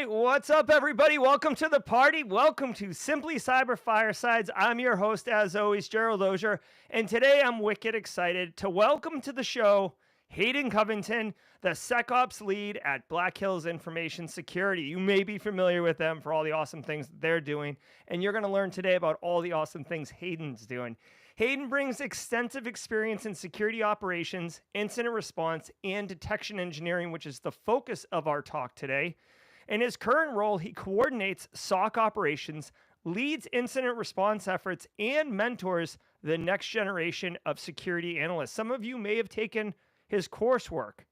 right, what's up, everybody? Welcome to the party. Welcome to Simply Cyber Firesides. I'm your host, as always, Gerald Auger, and today I'm wicked excited to welcome to the show Hayden Covington, the SecOps lead at Black Hills Information Security. You may be familiar with them for all the awesome things that they're doing, and you're going to learn today about all the awesome things Hayden's doing. Hayden brings extensive experience in security operations, incident response, and detection engineering, which is the focus of our talk today. In his current role, he coordinates SOC operations, leads incident response efforts, and mentors the next generation of security analysts. Some of you may have taken his coursework.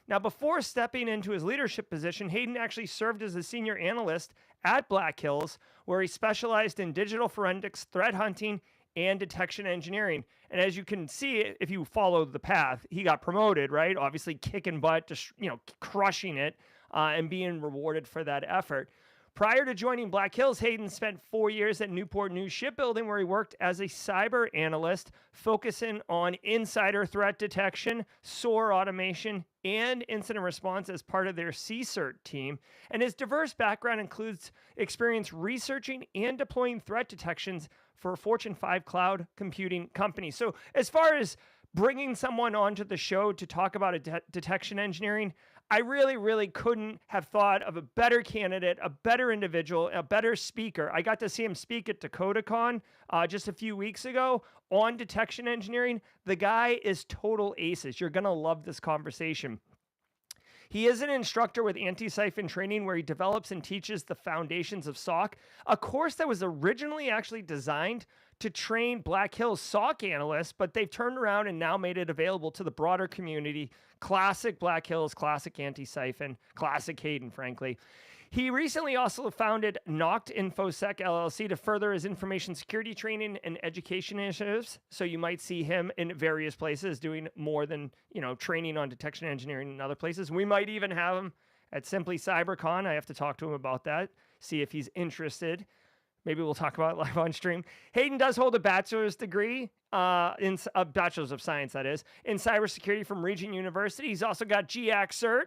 Now, before stepping into his leadership position, Hayden actually served as a senior analyst at Black Hills, where he specialized in digital forensics, threat hunting, and detection engineering. And as you can see, if you follow the path, he got promoted, right? Obviously kicking butt, just crushing it, and being rewarded for that effort. Prior to joining Black Hills, Hayden spent 4 years at Newport News Shipbuilding, where he worked as a cyber analyst, focusing on insider threat detection, SOAR automation, and incident response as part of their CSIRT team. And his diverse background includes experience researching and deploying threat detections for a Fortune 5 cloud computing company. So as far as bringing someone onto the show to talk about detection engineering, I really couldn't have thought of a better candidate, a better individual, a better speaker. I got to see him speak at Dakota Con just a few weeks ago on detection engineering. The guy is total aces. You're going to love this conversation. He is an instructor with Anti-ciphon training, where he develops and teaches the foundations of SOC, a course that was originally actually designed to train Black Hills SOC analysts, but they've turned around and now made it available to the broader community. Classic Black Hills, classic Anti-ciphon, classic Hayden, frankly. He recently also founded InfoSec LLC to further his information security training and education initiatives. So you might see him in various places doing more than, training on detection engineering in other places. We might even have him at Simply CyberCon. I have to talk to him about that, see if he's interested. Maybe we'll talk about it live on stream. Hayden does hold a bachelor's degree, in a bachelor's of science, that is, in cybersecurity from Regent University. He's also got GAC cert.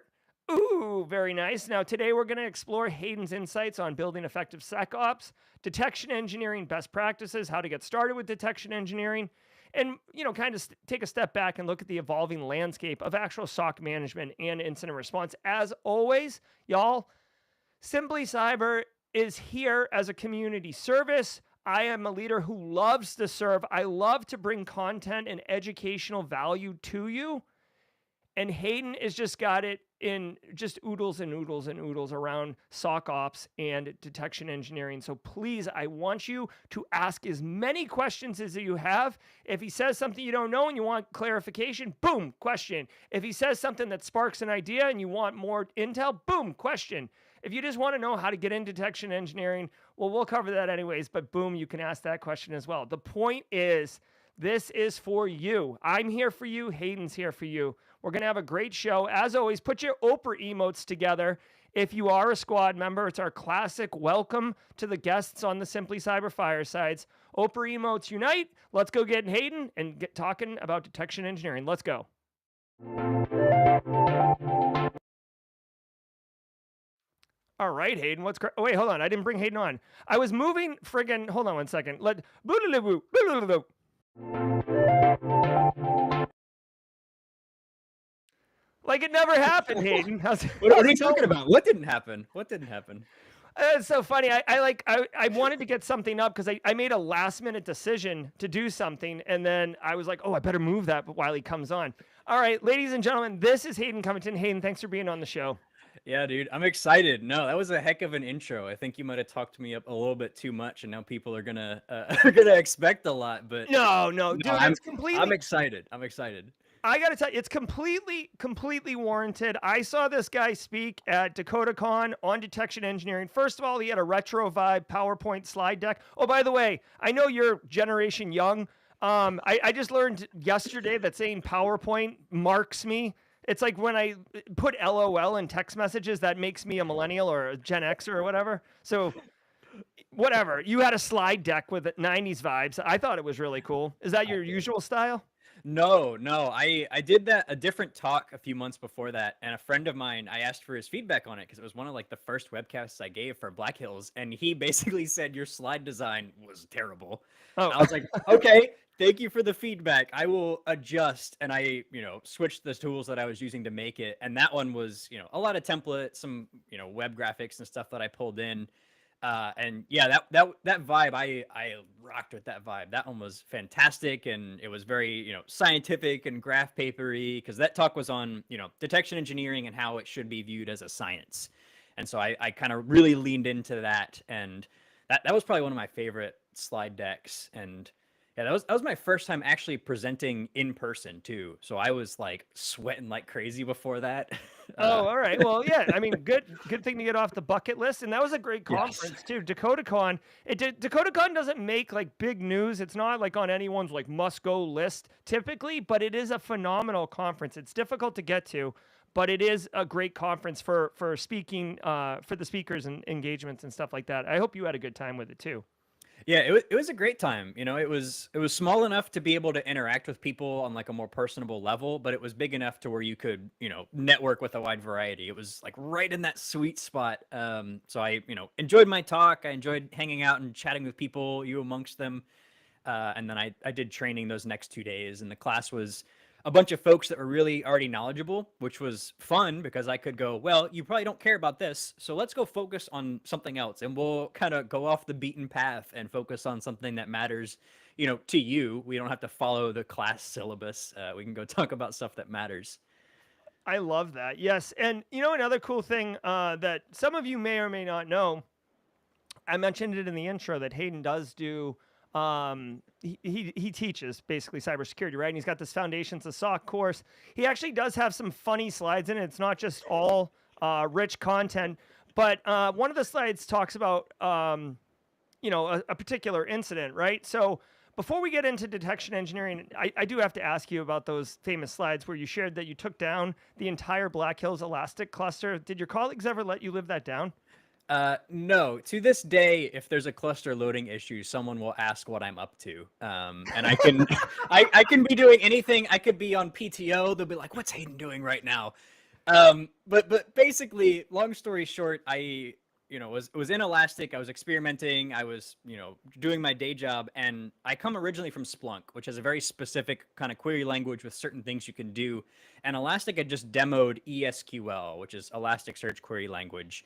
Ooh, very nice. Now, today we're going to explore Hayden's insights on building effective SecOps, detection engineering best practices, how to get started with detection engineering, and, kind of take a step back and look at the evolving landscape of actual SOC management and incident response. As always, y'all, Simply Cyber is here as a community service. I am a leader who loves to serve. I love to bring content and educational value to you. And Hayden has just got it in just oodles and oodles and oodles around SOC ops and detection engineering. So please, I want you to ask as many questions as you have. If he says something you don't know and you want clarification, boom, question. If he says something that sparks an idea and you want more intel, boom, question. If you just want to know how to get into detection engineering, well, we'll cover that anyways, but boom, you can ask that question as well. The point is, this is for you. I'm here for you. Hayden's here for you. We're going to have a great show. As always, put your Oprah emotes together. If you are a squad member, it's our classic welcome to the guests on the Simply Cyber Firesides. Oprah emotes unite. Let's go get Hayden and get talking about detection engineering. Let's go. All right, Hayden, wait, hold on. I didn't bring Hayden on. I was moving friggin', hold on one second. Like it never happened, Hayden. What are you talking about? What didn't happen? It's so funny. I wanted to get something up because I made a last minute decision to do something, and then I was like, oh, I better move that while he comes on. All right, ladies and gentlemen, this is Hayden Covington. Hayden, thanks for being on the show. Yeah, dude, I'm excited. No, that was a heck of an intro. I think you might have talked me up a little bit too much, and now people are gonna expect a lot. But no, dude, I'm excited. I got to tell you, it's completely warranted. I saw this guy speak at Dakota Con on detection engineering. First of all, he had a retro vibe PowerPoint slide deck. Oh, by the way, I know you're generation young. I just learned yesterday that saying PowerPoint marks me. It's like when I put LOL in text messages, that makes me a millennial or a Gen X or whatever. So whatever. You had a slide deck with 90s vibes. I thought it was really cool. Is that your usual style? No, I did a different talk a few months before that, and a friend of mine, I asked for his feedback on it because it was one of like the first webcasts I gave for Black Hills, and he basically said your slide design was terrible. Oh, I was like, okay, thank you for the feedback. I will adjust, and I, switched the tools that I was using to make it, and that one was, a lot of templates, some, web graphics and stuff that I pulled in. And yeah, that vibe, I rocked with that vibe. That one was fantastic, and it was very scientific and graph papery, because that talk was on detection engineering and how it should be viewed as a science. And so I kind of really leaned into that, and that was probably one of my favorite slide decks. And yeah, that was my first time actually presenting in person too. So I was like sweating like crazy before that. Oh, all right. Well, yeah. I mean, good thing to get off the bucket list, and that was a great Yes. conference too. Dakota Con. Dakota Con doesn't make like big news. It's not like on anyone's like must go list typically, but it is a phenomenal conference. It's difficult to get to, but it is a great conference for speaking for the speakers and engagements and stuff like that. I hope you had a good time with it too. Yeah, it was a great time. It was small enough to be able to interact with people on like a more personable level, but it was big enough to where you could, network with a wide variety. It was like right in that sweet spot. So I, enjoyed my talk. I enjoyed hanging out and chatting with people, you amongst them. And then I did training those next 2 days, and the class was a bunch of folks that were really already knowledgeable, which was fun because I could go, well, you probably don't care about this, so let's go focus on something else, and we'll kind of go off the beaten path and focus on something that matters, to you. We don't have to follow the class syllabus. We can go talk about stuff that matters. I love that. Yes, and another cool thing that some of you may or may not know. I mentioned it in the intro that Hayden does do. He teaches basically cybersecurity, right? And he's got this Foundations of SOC course. He actually does have some funny slides in it. It's not just all rich content, but one of the slides talks about a particular incident, right? So before we get into detection engineering, I do have to ask you about those famous slides where you shared that you took down the entire Black Hills Elastic cluster. Did your colleagues ever let you live that down? No. To this day, if there's a cluster loading issue, someone will ask what I'm up to. And I can, I can be doing anything. I could be on PTO. They'll be like, "What's Hayden doing right now?" But basically, long story short, I, was in Elastic. I was experimenting. I was, doing my day job, and I come originally from Splunk, which is a very specific kind of query language with certain things you can do. And Elastic had just demoed ESQL, which is Elasticsearch Query Language.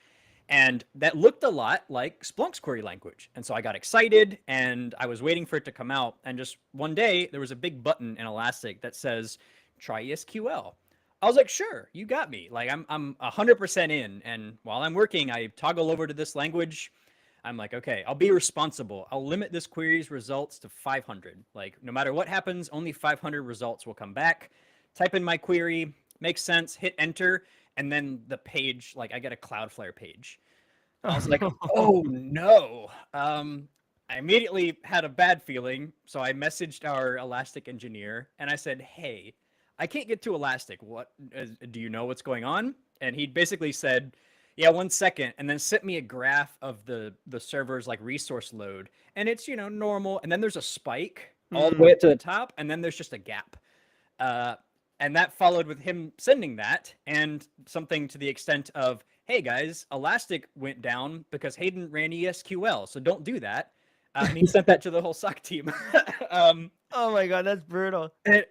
And that looked a lot like Splunk's query language. And so I got excited, and I was waiting for it to come out. And just one day, there was a big button in Elastic that says, try ESQL. I was like, sure, you got me. Like, I'm 100% in. And while I'm working, I toggle over to this language. I'm like, okay, I'll be responsible. I'll limit this query's results to 500. Like, no matter what happens, only 500 results will come back. Type in my query, makes sense, hit enter. And then the page, like I get a Cloudflare page. I was like, oh no. I immediately had a bad feeling. So I messaged our Elastic engineer and I said, hey, I can't get to Elastic. Do you know what's going on? And he basically said, yeah, 1 second. And then sent me a graph of the server's like resource load. And it's, normal. And then there's a spike all the way up to the top. And then there's just a gap. And that followed with him sending that and something to the extent of, hey guys, Elastic went down because Hayden ran ESQL, so don't do that. And he sent that to the whole SOC team. Oh my God, that's brutal. And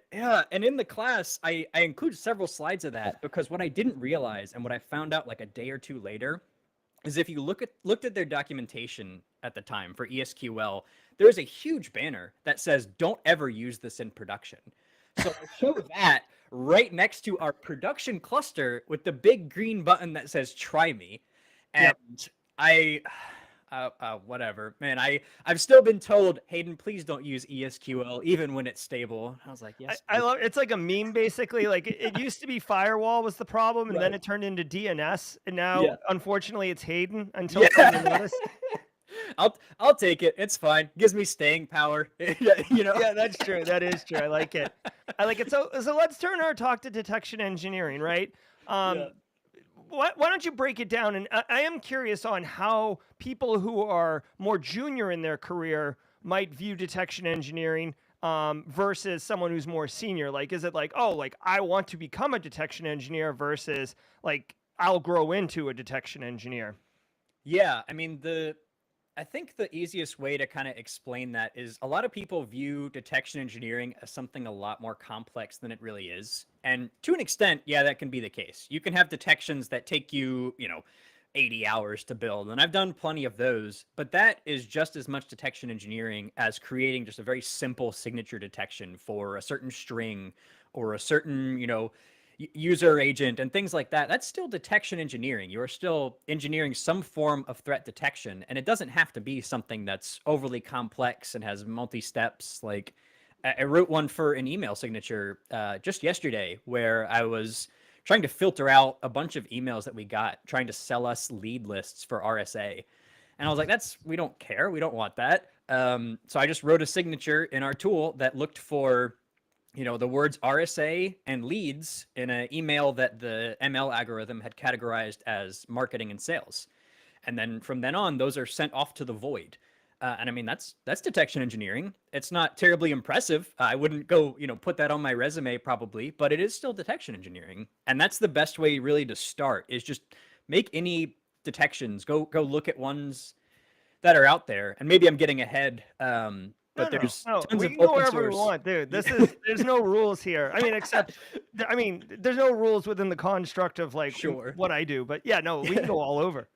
in the class, I include several slides of that because what I didn't realize and what I found out like a day or two later is if you looked at their documentation at the time for ESQL, there's a huge banner that says, don't ever use this in production. So I show that right next to our production cluster with the big green button that says try me. And yep. Whatever, man, I've still been told, Hayden, please don't use ESQL even when it's stable. I was like, yes. I love it's like a meme basically. Like it used to be firewall was the problem, and then it turned into DNS, and now unfortunately it's Hayden until someone noticed. I'll take it. It's fine. Gives me staying power. Yeah, that's true. That is true. I like it. So let's turn our talk to detection engineering, right? Why don't you break it down? And I am curious on how people who are more junior in their career might view detection engineering. versus someone who's more senior? Like, is it like, oh, like I want to become a detection engineer versus like I'll grow into a detection engineer? Yeah, I mean, I think the easiest way to kind of explain that is a lot of people view detection engineering as something a lot more complex than it really is. And to an extent, yeah, that can be the case. You can have detections that take you, 80 hours to build, and I've done plenty of those, but that is just as much detection engineering as creating just a very simple signature detection for a certain string or a certain, user agent and things like that. That's still detection engineering. You are still engineering some form of threat detection, and it doesn't have to be something that's overly complex and has multi-steps. Like I wrote one for an email signature just yesterday where I was trying to filter out a bunch of emails that we got trying to sell us lead lists for RSA. And I was like, we don't care. We don't want that. So I just wrote a signature in our tool that looked for the words RSA and leads in an email that the ML algorithm had categorized as marketing and sales. And then from then on, those are sent off to the void. And I mean, that's detection engineering. It's not terribly impressive. I wouldn't go, put that on my resume probably, but it is still detection engineering. And that's the best way really to start is just make any detections. Go look at ones that are out there. And maybe I'm getting ahead. But there's No. tons We of can go open wherever we source. want, dude. There's no rules here. I mean, there's no rules within the construct of like Sure. what I do. But yeah, no, we can go all over.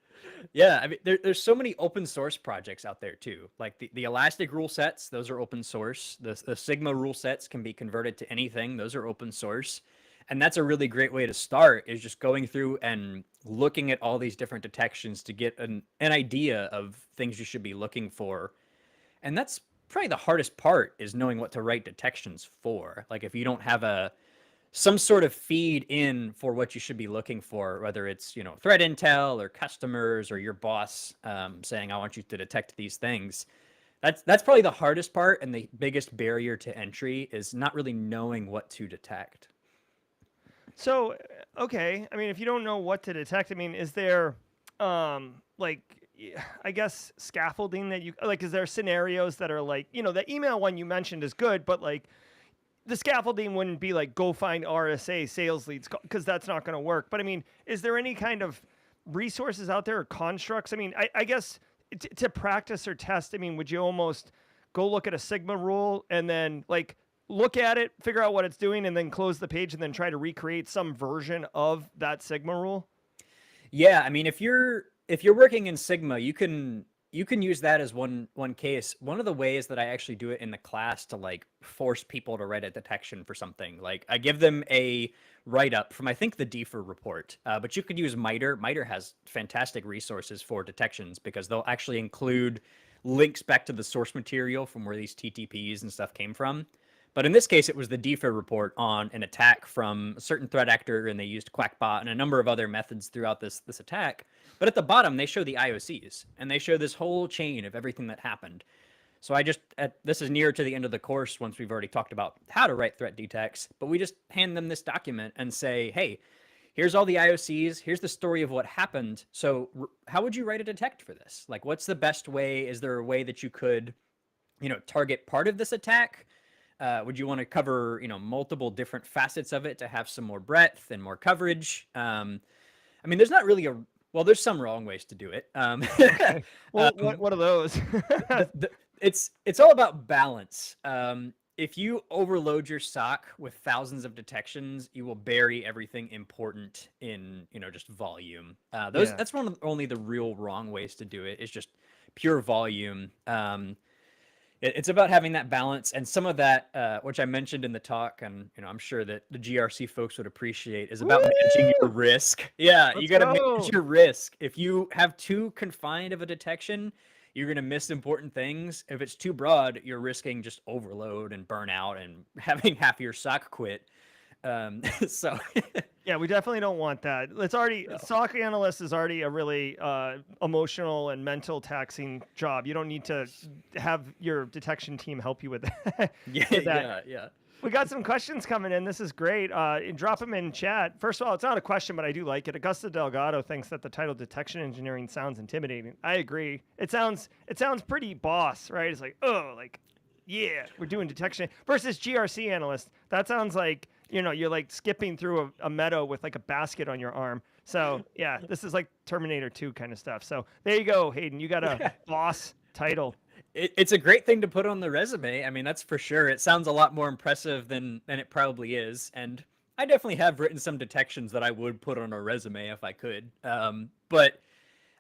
Yeah, I mean, there's so many open source projects out there too. Like the Elastic rule sets, those are open source. The Sigma rule sets can be converted to anything. Those are open source. And that's a really great way to start is just going through and looking at all these different detections to get an idea of things you should be looking for. And that's probably the hardest part is knowing what to write detections for. Like if you don't have some sort of feed in for what you should be looking for, whether it's, threat intel or customers or your boss saying, I want you to detect these things. That's probably the hardest part and the biggest barrier to entry is not really knowing what to detect. So, okay. I mean, if you don't know what to detect, I mean, is there, like, I guess scaffolding that you like? Is there scenarios that are like, the email one you mentioned is good, but like the scaffolding wouldn't be like go find RSA sales leads because that's not going to work. But I mean, is there any kind of resources out there or constructs? I mean, I guess to practice or test, I mean, would you almost go look at a Sigma rule and then like look at it, figure out what it's doing, and then close the page and then try to recreate some version of that Sigma rule? Yeah, I mean, if you're working in Sigma, you can use that as one case. One of the ways that I actually do it in the class to like force people to write a detection for something, like I give them a write up from I think the DFIR report, but you could use MITRE. MITRE has fantastic resources for detections because they'll actually include links back to the source material from where these TTPs and stuff came from. But in this case, it was the DFIR report on an attack from a certain threat actor, and they used Quackbot and a number of other methods throughout this attack. But at the bottom, they show the IOCs, and they show this whole chain of everything that happened. So this is near to the end of the course once we've already talked about how to write threat detects, but we just hand them this document and say, hey, here's all the IOCs, here's the story of what happened. So how would you write a detect for this? Like, what's the best way? Is there a way that you could, target part of this attack? Would you want to cover, multiple different facets of it to have some more breadth and more coverage? I mean, there's not really there's some wrong ways to do it. Okay. Well, what are those? It's all about balance. If you overload your SOC with thousands of detections, you will bury everything important in, just volume. That's one of only the real wrong ways to do it is just pure volume. It's about having that balance, and some of that, which I mentioned in the talk, and I'm sure that the GRC folks would appreciate, is about managing your risk. Yeah, you got to manage your risk. If you have too confined of a detection, you're going to miss important things. If it's too broad, you're risking just overload and burnout and having half your SOC quit. So yeah, we definitely don't want that. It's already SOC analyst is already a really emotional and mental taxing job. You don't need to have your detection team help you with that. Yeah. We got some questions coming in. This is great. Drop them in chat. First of all, it's not a question, but I do like it. Augusta Delgado thinks that the title detection engineering sounds intimidating. I agree. It sounds pretty boss, right? It's like, oh, like Yeah, we're doing detection versus GRC analyst. That sounds like, you're like skipping through a meadow with like a basket on your arm. So yeah, this is like Terminator 2 kind of stuff. So there you go, Hayden. You got a boss title. It's a great thing to put on the resume. I mean, that's for sure. It sounds a lot more impressive than it probably is. And I definitely have written some detections that I would put on a resume if I could. But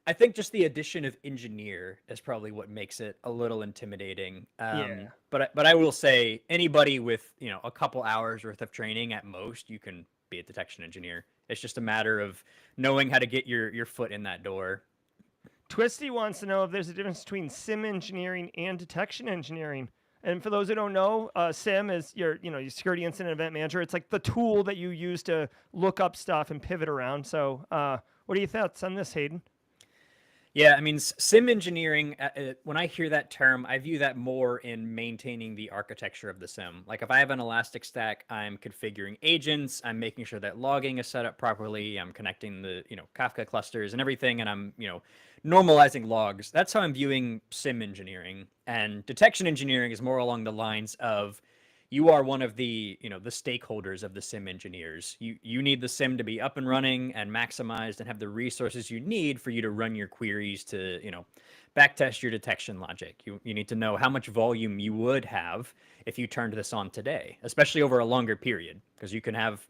I think just the addition of engineer is probably what makes it a little intimidating. Yeah. But I will say anybody with, a couple hours worth of training at most, you can be a detection engineer. It's just a matter of knowing how to get your foot in that door. Twisty wants to know if there's a difference between SIM engineering and detection engineering. And for those who don't know, SIM is your security incident event manager. It's like the tool that you use to look up stuff and pivot around. So, what are your thoughts on this, Hayden? Yeah, I mean, SIM engineering, when I hear that term, I view that more in maintaining the architecture of the SIM. Like if I have an Elastic Stack, I'm configuring agents, I'm making sure that logging is set up properly, I'm connecting the, Kafka clusters and everything, and I'm, normalizing logs. That's how I'm viewing SIM engineering. And detection engineering is more along the lines of you are one of the the stakeholders of the SIM engineers. You need the SIM to be up and running and maximized and have the resources you need for you to run your queries to backtest your detection logic. You need to know how much volume you would have if you turned this on today, especially over a longer period, because you can have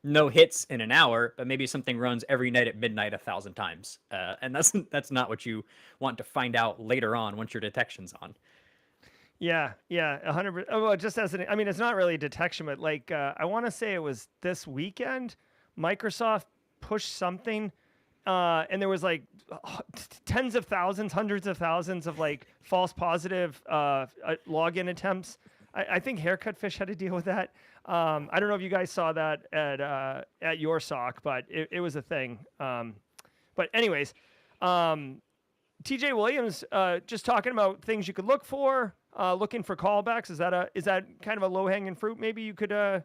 no hits in an hour, but maybe something runs every night at midnight 1,000 times, and that's not what you want to find out later on once your detection's on. Yeah, 100%. Well, just as I mean, it's not really detection, but like I want to say it was this weekend, Microsoft pushed something, and there was like tens of thousands, hundreds of thousands of like false positive login attempts. I think Haircut Fish had to deal with that. I don't know if you guys saw that at your SOC, but it was a thing. But anyways, TJ Williams just talking about things you could look for. Looking for callbacks, is that kind of a low hanging fruit? Maybe you could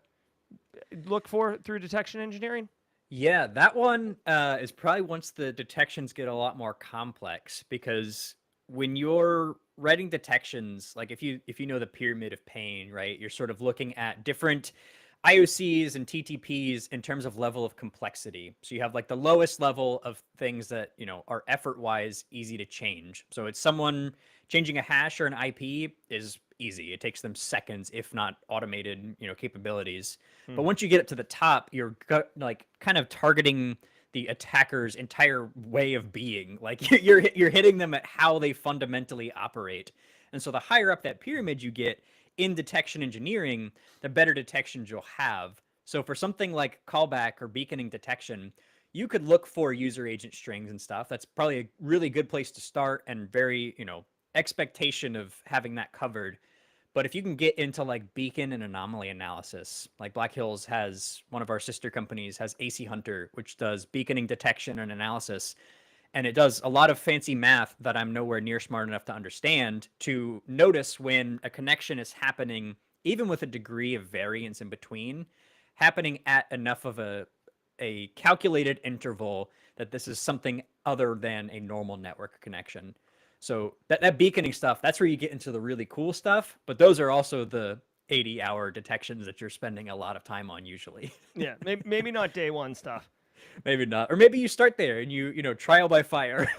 look for through detection engineering. Yeah, that one is probably once the detections get a lot more complex, because when you're writing detections, like if you know the pyramid of pain, right, you're sort of looking at different IOCs and TTPs in terms of level of complexity. So you have like the lowest level of things that are effort-wise easy to change. So it's someone changing a hash or an IP is easy. It takes them seconds, if not automated, capabilities. But once you get up to the top, you're like kind of targeting the attacker's entire way of being. Like you're hitting them at how they fundamentally operate. And so the higher up that pyramid you get in detection engineering, the better detections you'll have. So for something like callback or beaconing detection, you could look for user agent strings and stuff. That's probably a really good place to start, and very, expectation of having that covered. But if you can get into like beacon and anomaly analysis, like Black Hills has, one of our sister companies has AC Hunter, which does beaconing detection and analysis. And it does a lot of fancy math that I'm nowhere near smart enough to understand, to notice when a connection is happening, even with a degree of variance in between, happening at enough of a calculated interval that this is something other than a normal network connection. So that beaconing stuff, that's where you get into the really cool stuff. But those are also the 80-hour detections that you're spending a lot of time on usually. Yeah, maybe not day one stuff. Maybe not. Or maybe you start there and you trial by fire.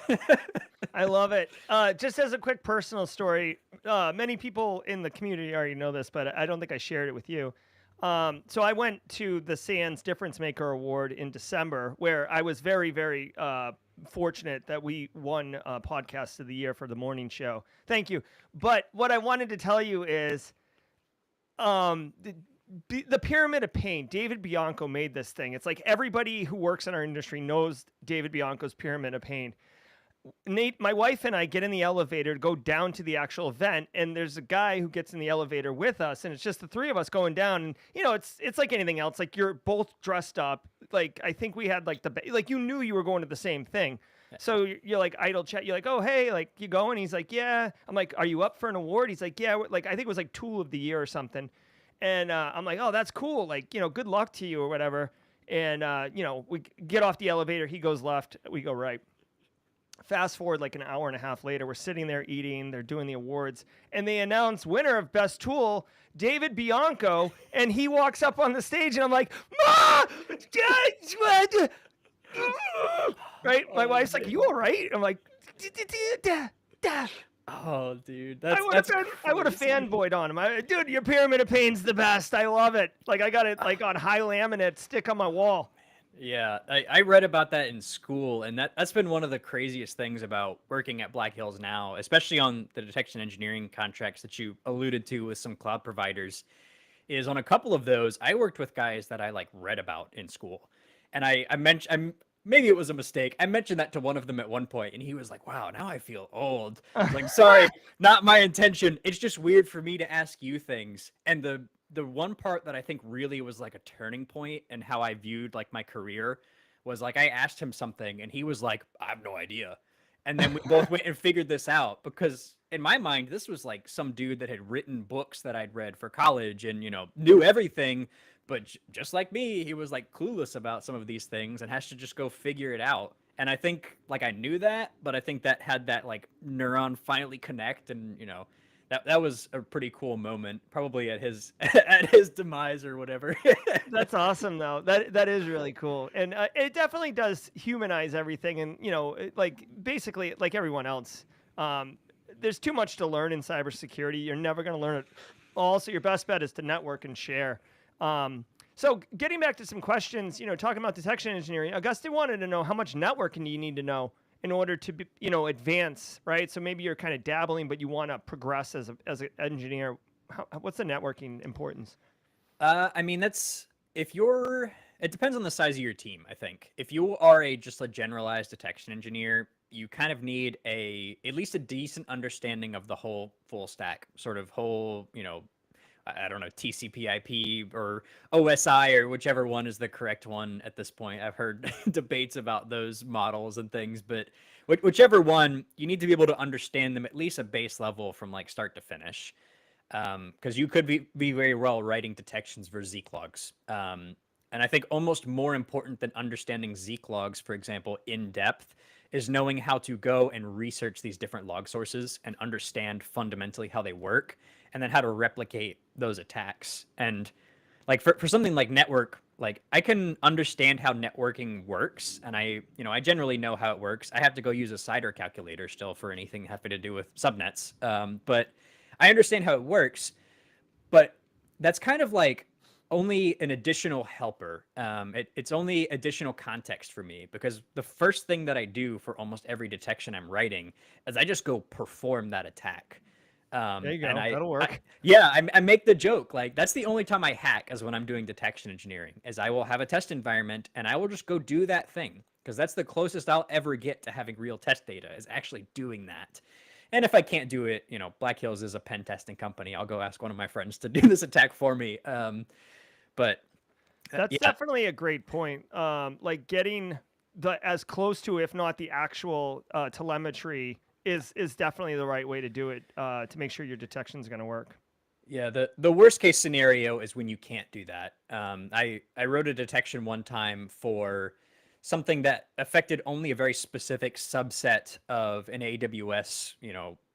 I love it. Just as a quick personal story, many people in the community already know this, but I don't think I shared it with you. So I went to the SANS Difference Maker Award in December, where I was very, very fortunate that we won Podcast of the Year for the morning show. Thank you. But what I wanted to tell you is the Pyramid of Pain. David Bianco made this thing. It's like everybody who works in our industry knows David Bianco's Pyramid of Pain. Nate, my wife and I get in the elevator to go down to the actual event, and there's a guy who gets in the elevator with us, and it's just the three of us going down. And it's like anything else. Like you're both dressed up. Like I think we had like like you knew you were going to the same thing. So you're like idle chat. You're like, oh hey, like you going? He's like, yeah. I'm like, are you up for an award? He's like, yeah. Like I think it was like Tool of the Year or something. And I'm like, oh that's cool. Like good luck to you or whatever. And we get off the elevator. He goes left. We go right. Fast forward like an hour and a half later, we're sitting there eating, they're doing the awards, and they announce winner of best tool, David Bianco, and he walks up on the stage, and I'm like, Ma! Right? My wife's like, you all right? I'm like, Oh, dude, I would have crazy. fanboyed on him. Dude, your Pyramid of Pain's the best. I love it. Like I got it like on high laminate, stick on my wall. Yeah, I read about that in school, and that's been one of the craziest things about working at Black Hills now, especially on the detection engineering contracts that you alluded to with some cloud providers, is on a couple of those, I worked with guys that I like read about in school. And I mentioned, maybe it was a mistake. I mentioned that to one of them at one point, and he was like, wow, now I feel old. I was like, sorry, not my intention. It's just weird for me to ask you things. And the one part that I think really was like a turning point in how I viewed like my career was like I asked him something and he was like, I have no idea. And then we both went and figured this out because in my mind, this was like some dude that had written books that I'd read for college and, knew everything. But just like me, he was like clueless about some of these things and has to just go figure it out. And I think like I knew that, but I think that had that like neuron finally connect and, that was a pretty cool moment, probably at his at his demise or whatever. That's awesome, though. That is really cool, and it definitely does humanize everything. And like basically, like everyone else, there's too much to learn in cybersecurity. You're never going to learn it all. So your best bet is to network and share. So getting back to some questions, talking about detection engineering, Augustine wanted to know how much networking do you need to know in order to be, advance, right? So maybe you're kind of dabbling, but you want to progress as an engineer. What's the networking importance? I mean, it depends on the size of your team, I think. If you are just a generalized detection engineer, you kind of need at least a decent understanding of the whole full stack, sort of whole, I don't know, TCP/IP or OSI or whichever one is the correct one at this point. I've heard debates about those models and things, but whichever one, you need to be able to understand them at least a base level from like start to finish. Because you could be very well writing detections for Zeek logs. And I think almost more important than understanding Zeek logs, for example, in depth, is knowing how to go and research these different log sources and understand fundamentally how they work, and then how to replicate those attacks. And like for something like network, like I can understand how networking works, and I generally know how it works. I have to go use a CIDR calculator still for anything having to do with subnets, but I understand how it works. But that's kind of like only an additional helper. It's only additional context for me because the first thing that I do for almost every detection I'm writing is I just go perform that attack. There you go. And That'll work. I make the joke like that's the only time I hack is when I'm doing detection engineering. Is I will have a test environment and I will just go do that thing because that's the closest I'll ever get to having real test data is actually doing that. And if I can't do it, Black Hills is a pen testing company. I'll go ask one of my friends to do this attack for me. But That's yeah, definitely a great point. Like getting as close to, if not the actual telemetry, is definitely the right way to do it to make sure your detection is going to work. yeah. The worst case scenario is when you can't do that. I wrote a detection one time for something that affected only a very specific subset of an AWS,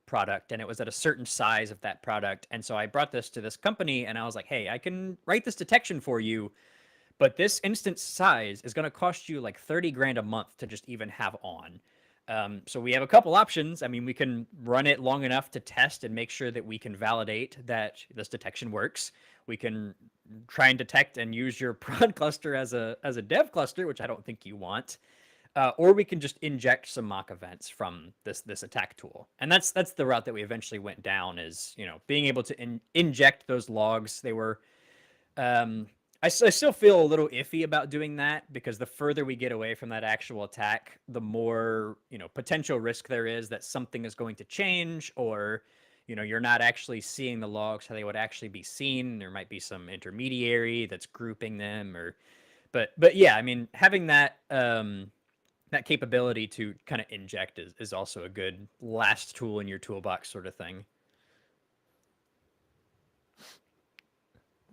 product, and it was at a certain size of that product. And so I brought this to this company and I was like, hey, I can write this detection for you, but this instance size is going to cost you like 30 grand a month to just even have on. So we have a couple options. I mean, we can run it long enough to test and make sure that we can validate that this detection works. We can try and detect and use your prod cluster as a dev cluster, which I don't think you want. Or we can just inject some mock events from this attack tool, and that's the route that we eventually went down. Is being able to inject those logs. They were, I still feel a little iffy about doing that because the further we get away from that actual attack, the more potential risk there is that something is going to change, or you're not actually seeing the logs how they would actually be seen. There might be some intermediary that's grouping them, but yeah, I mean having that. That capability to kind of inject is also a good last tool in your toolbox sort of thing.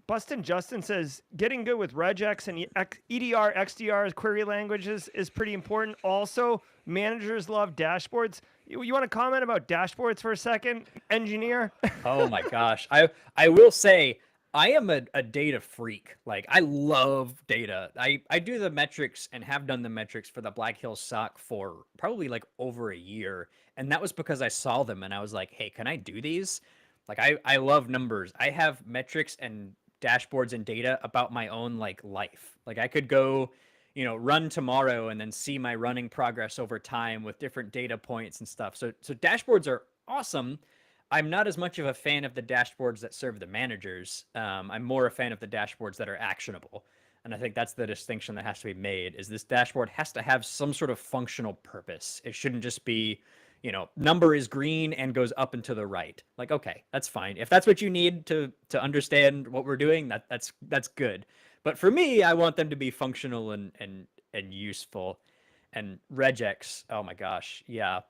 Bustin Justin says getting good with regex and EDR, XDR as query languages is pretty important. Also, managers love dashboards. You want to comment about dashboards for a second, engineer? Oh my gosh. I will say I am a data freak. Like I love data. I do the metrics and have done the metrics for the Black Hills SOC for probably like over a year. And that was because I saw them and I was like, hey, can I do these? Like I love numbers. I have metrics and dashboards and data about my own like life. Like I could go, run tomorrow and then see my running progress over time with different data points and stuff. So dashboards are awesome. I'm not as much of a fan of the dashboards that serve the managers. I'm more a fan of the dashboards that are actionable. And I think that's the distinction that has to be made is this dashboard has to have some sort of functional purpose. It shouldn't just be, number is green and goes up and to the right. Like, okay, that's fine. If that's what you need to understand what we're doing, that's good. But for me, I want them to be functional and useful. And regex, oh my gosh, yeah.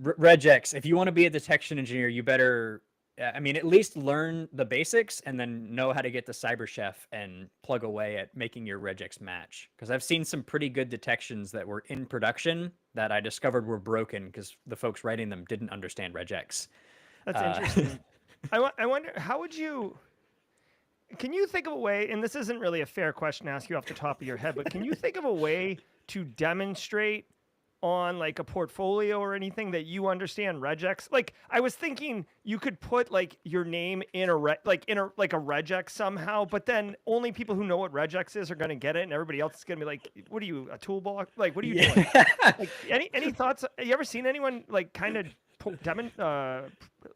Regex, if you want to be a detection engineer, you better, at least learn the basics and then know how to get to CyberChef and plug away at making your regex match. Because I've seen some pretty good detections that were in production that I discovered were broken because the folks writing them didn't understand regex. That's interesting. I wonder, can you think of a way, and this isn't really a fair question to ask you off the top of your head, but can you think of a way to demonstrate on like a portfolio or anything that you understand regex? Like I was thinking you could put like your name in a regex somehow, but then only people who know what regex is are going to get it, and everybody else is going to be like, "What are you, a toolbox? Like, what are you doing?" Like, any thoughts? Have you ever seen anyone like kind of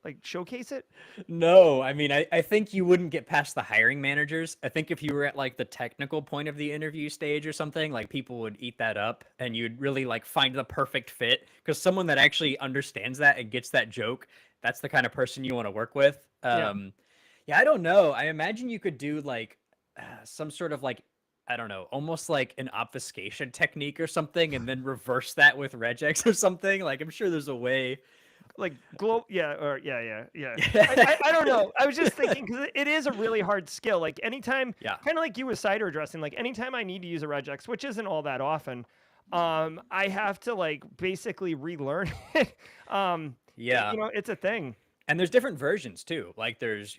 like showcase it? No, I think you wouldn't get past the hiring managers. I think if you were at like the technical point of the interview stage or something, like people would eat that up and you'd really like find the perfect fit because someone that actually understands that and gets that joke, that's the kind of person you want to work with. Yeah, I don't know. I imagine you could do like some sort of like, I don't know, almost like an obfuscation technique or something and then reverse that with regex or something. Like I'm sure there's a way. Like I don't know. I was just thinking because it is a really hard skill. Like anytime, kind of like you with cider addressing. Like anytime I need to use a regex, which isn't all that often, I have to like basically relearn it. It's a thing. And there's different versions too. Like there's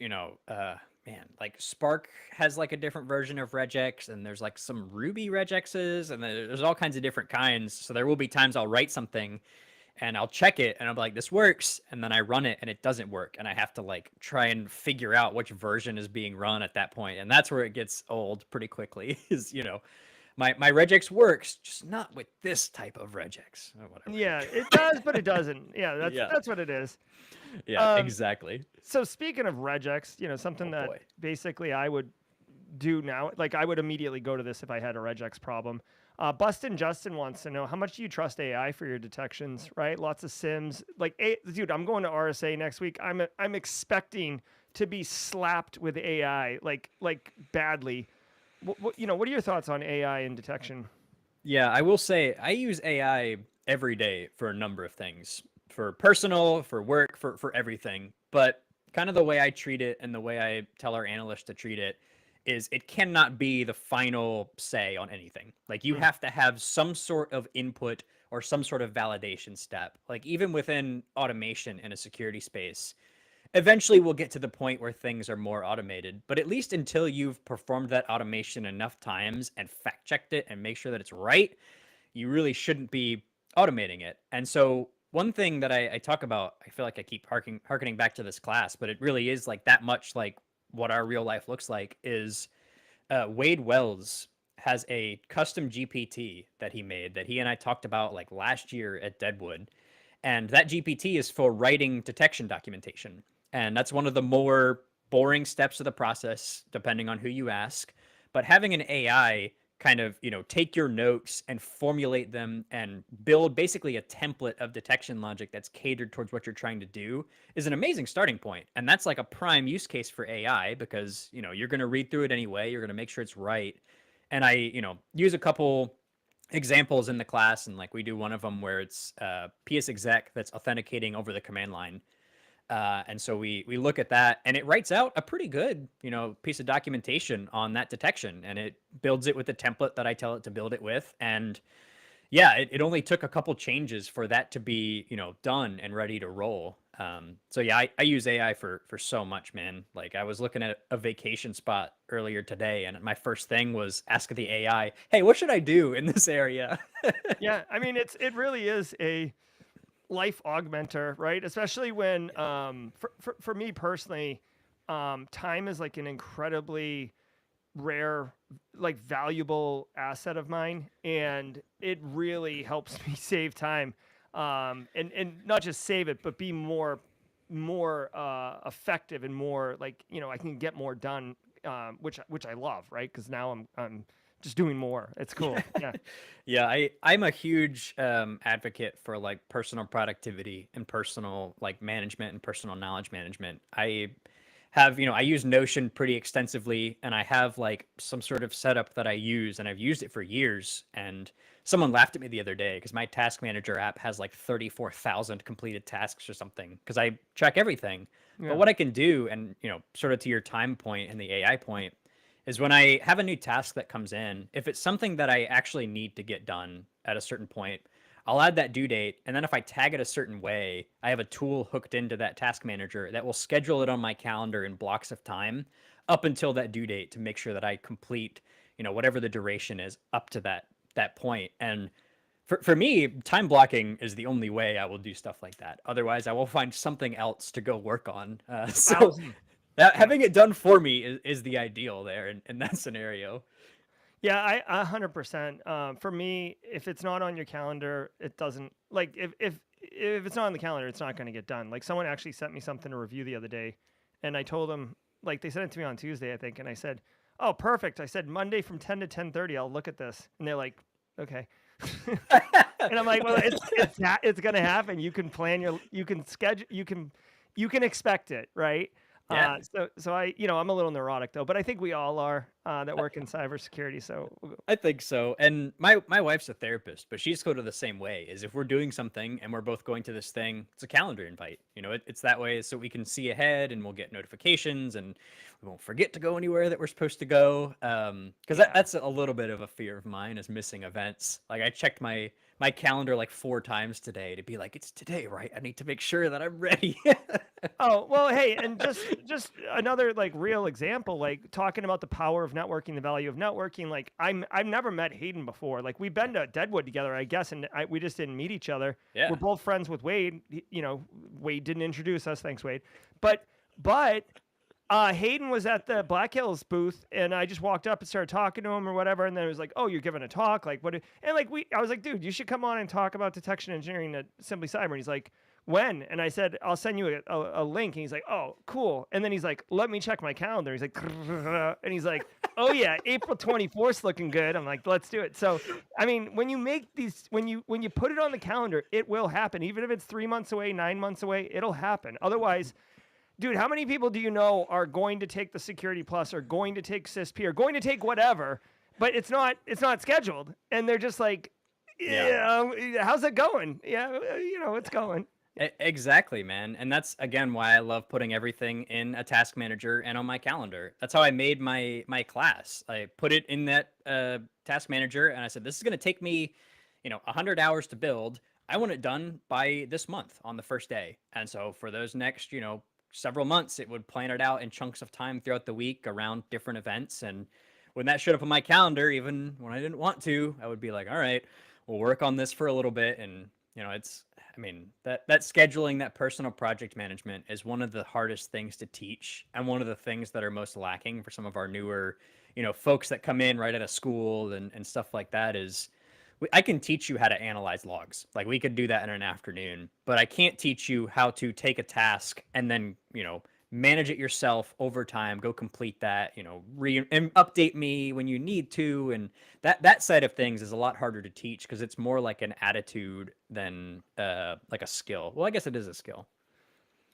like Spark has like a different version of regex, and there's like some Ruby regexes, and there's all kinds of different kinds. So there will be times I'll write something and I'll check it and I'm like, this works. And then I run it and it doesn't work. And I have to like try and figure out which version is being run at that point. And that's where it gets old pretty quickly is, my regex works, just not with this type of regex or whatever. Yeah, it does, but it doesn't. Yeah, that's what it is. Yeah, exactly. So speaking of regex, something that basically I would do now, like I would immediately go to this if I had a regex problem. Bustin Justin wants to know, how much do you trust AI for your detections, right? Lots of SIMs. Like, dude, I'm going to RSA next week. I'm expecting to be slapped with AI, like badly. What are your thoughts on AI in detection? Yeah, I will say I use AI every day for a number of things, for personal, for work, for everything. But kind of the way I treat it and the way I tell our analysts to treat it is it cannot be the final say on anything. Like you have to have some sort of input or some sort of validation step. Like even within automation in a security space, eventually we'll get to the point where things are more automated. But at least until you've performed that automation enough times and fact checked it and make sure that it's right, you really shouldn't be automating it. And so one thing that I talk about, I feel like I keep harkening back to this class, but it really is like that much like what our real life looks like is Wade Wells has a custom GPT that he made that he and I talked about like last year at Deadwood. And that GPT is for writing detection documentation. And that's one of the more boring steps of the process, depending on who you ask. But having an AI kind of, take your notes and formulate them and build basically a template of detection logic that's catered towards what you're trying to do is an amazing starting point. And that's like a prime use case for AI because, you're going to read through it anyway. You're going to make sure it's right. And I, use a couple examples in the class. And like we do one of them where it's PS exec that's authenticating over the command line. And so we look at that, and it writes out a pretty good, piece of documentation on that detection, and it builds it with the template that I tell it to build it with. And yeah, it only took a couple changes for that to be, done and ready to roll. So yeah, I use AI for so much, man. Like I was looking at a vacation spot earlier today, and my first thing was ask the AI, "Hey, what should I do in this area?" Yeah, I mean, it really is a life augmenter, right? Especially when, for me personally, time is like an incredibly rare, like valuable asset of mine, and it really helps me save time, and not just save it, but be more effective and more like I can get more done, which I love, right? Because now I'm just doing more. It's cool. Yeah. Yeah, I'm a huge advocate for like personal productivity and personal like management and personal knowledge management. I have, I use Notion pretty extensively, and I have like some sort of setup that I use, and I've used it for years. And someone laughed at me the other day because my task manager app has like 34,000 completed tasks or something because I track everything. But Yeah. what I can do, and sort of to your time point and the AI point, is when I have a new task that comes in, if it's something that I actually need to get done at a certain point, I'll add that due date. And then if I tag it a certain way, I have a tool hooked into that task manager that will schedule it on my calendar in blocks of time up until that due date to make sure that I complete, whatever the duration is up to that point. And for me, time blocking is the only way I will do stuff like that. Otherwise, I will find something else to go work on. So Thousand. that Yeah. having it done for me is the ideal there in that scenario. Yeah, I 100%. For me, if it's not on your calendar, it doesn't like if it's not on the calendar, it's not going to get done. Like someone actually sent me something to review the other day, and I told them like they sent it to me on Tuesday, I think, and I said, "Oh, perfect." I said Monday from 10 to 10:30, I'll look at this, and they're like, "Okay." And I'm like, "Well, it's going to happen. You can plan you can schedule, you can expect it, right?" Yeah. So I, I'm a little neurotic though, but I think we all are that work in cybersecurity. So I think so. And my wife's a therapist, but she's sort of the same way. Is if we're doing something and we're both going to this thing, it's a calendar invite. It's that way so we can see ahead and we'll get notifications and we won't forget to go anywhere that we're supposed to go. Because yeah. that's a little bit of a fear of mine is missing events. Like I checked my calendar like 4 times today to be like, it's today, right? I need to make sure that I'm ready. Oh, well, hey, and just another like real example, like talking about the power of networking, the value of networking. Like I've never met Hayden before. Like we've been to Deadwood together, I guess, and we just didn't meet each other. We're Yeah. both friends with Wade. Wade didn't introduce us. Thanks, Wade. But Hayden was at the Black Hills booth, and I just walked up and started talking to him or whatever. And then it was like, "Oh, you're giving a talk? Like what?" And like I was like, "Dude, you should come on and talk about detection engineering at Simply Cyber." And he's like, "When?" And I said, "I'll send you a link." And he's like, "Oh, cool." And then he's like, "Let me check my calendar." He's like, and he's like, "Oh yeah, April 24th looking good." I'm like, "Let's do it." So, I mean, when you make these, when you put it on the calendar, it will happen. Even if it's 3 months away, 9 months away, it'll happen. Otherwise, dude, how many people do you know are going to take the Security Plus or going to take CISP or going to take whatever, but it's not scheduled, and they're just like, Yeah. yeah, how's it going? Yeah, it's going. Exactly, man. And that's again why I love putting everything in a task manager and on my calendar. That's how I made my class. I put it in that task manager and I said, this is going to take me, 100 hours to build. I want it done by this month on the first day. And so for those next, several months, it would plan it out in chunks of time throughout the week around different events. And when that showed up on my calendar, even when I didn't want to, I would be like, all right, we'll work on this for a little bit. And, I mean, that scheduling, that personal project management is one of the hardest things to teach and one of the things that are most lacking for some of our newer, folks that come in right out of school and stuff like that is I can teach you how to analyze logs. Like we could do that in an afternoon, but I can't teach you how to take a task and then, manage it yourself over time, go complete that, and update me when you need to. And that side of things is a lot harder to teach because it's more like an attitude than like a skill. Well, I guess it is a skill.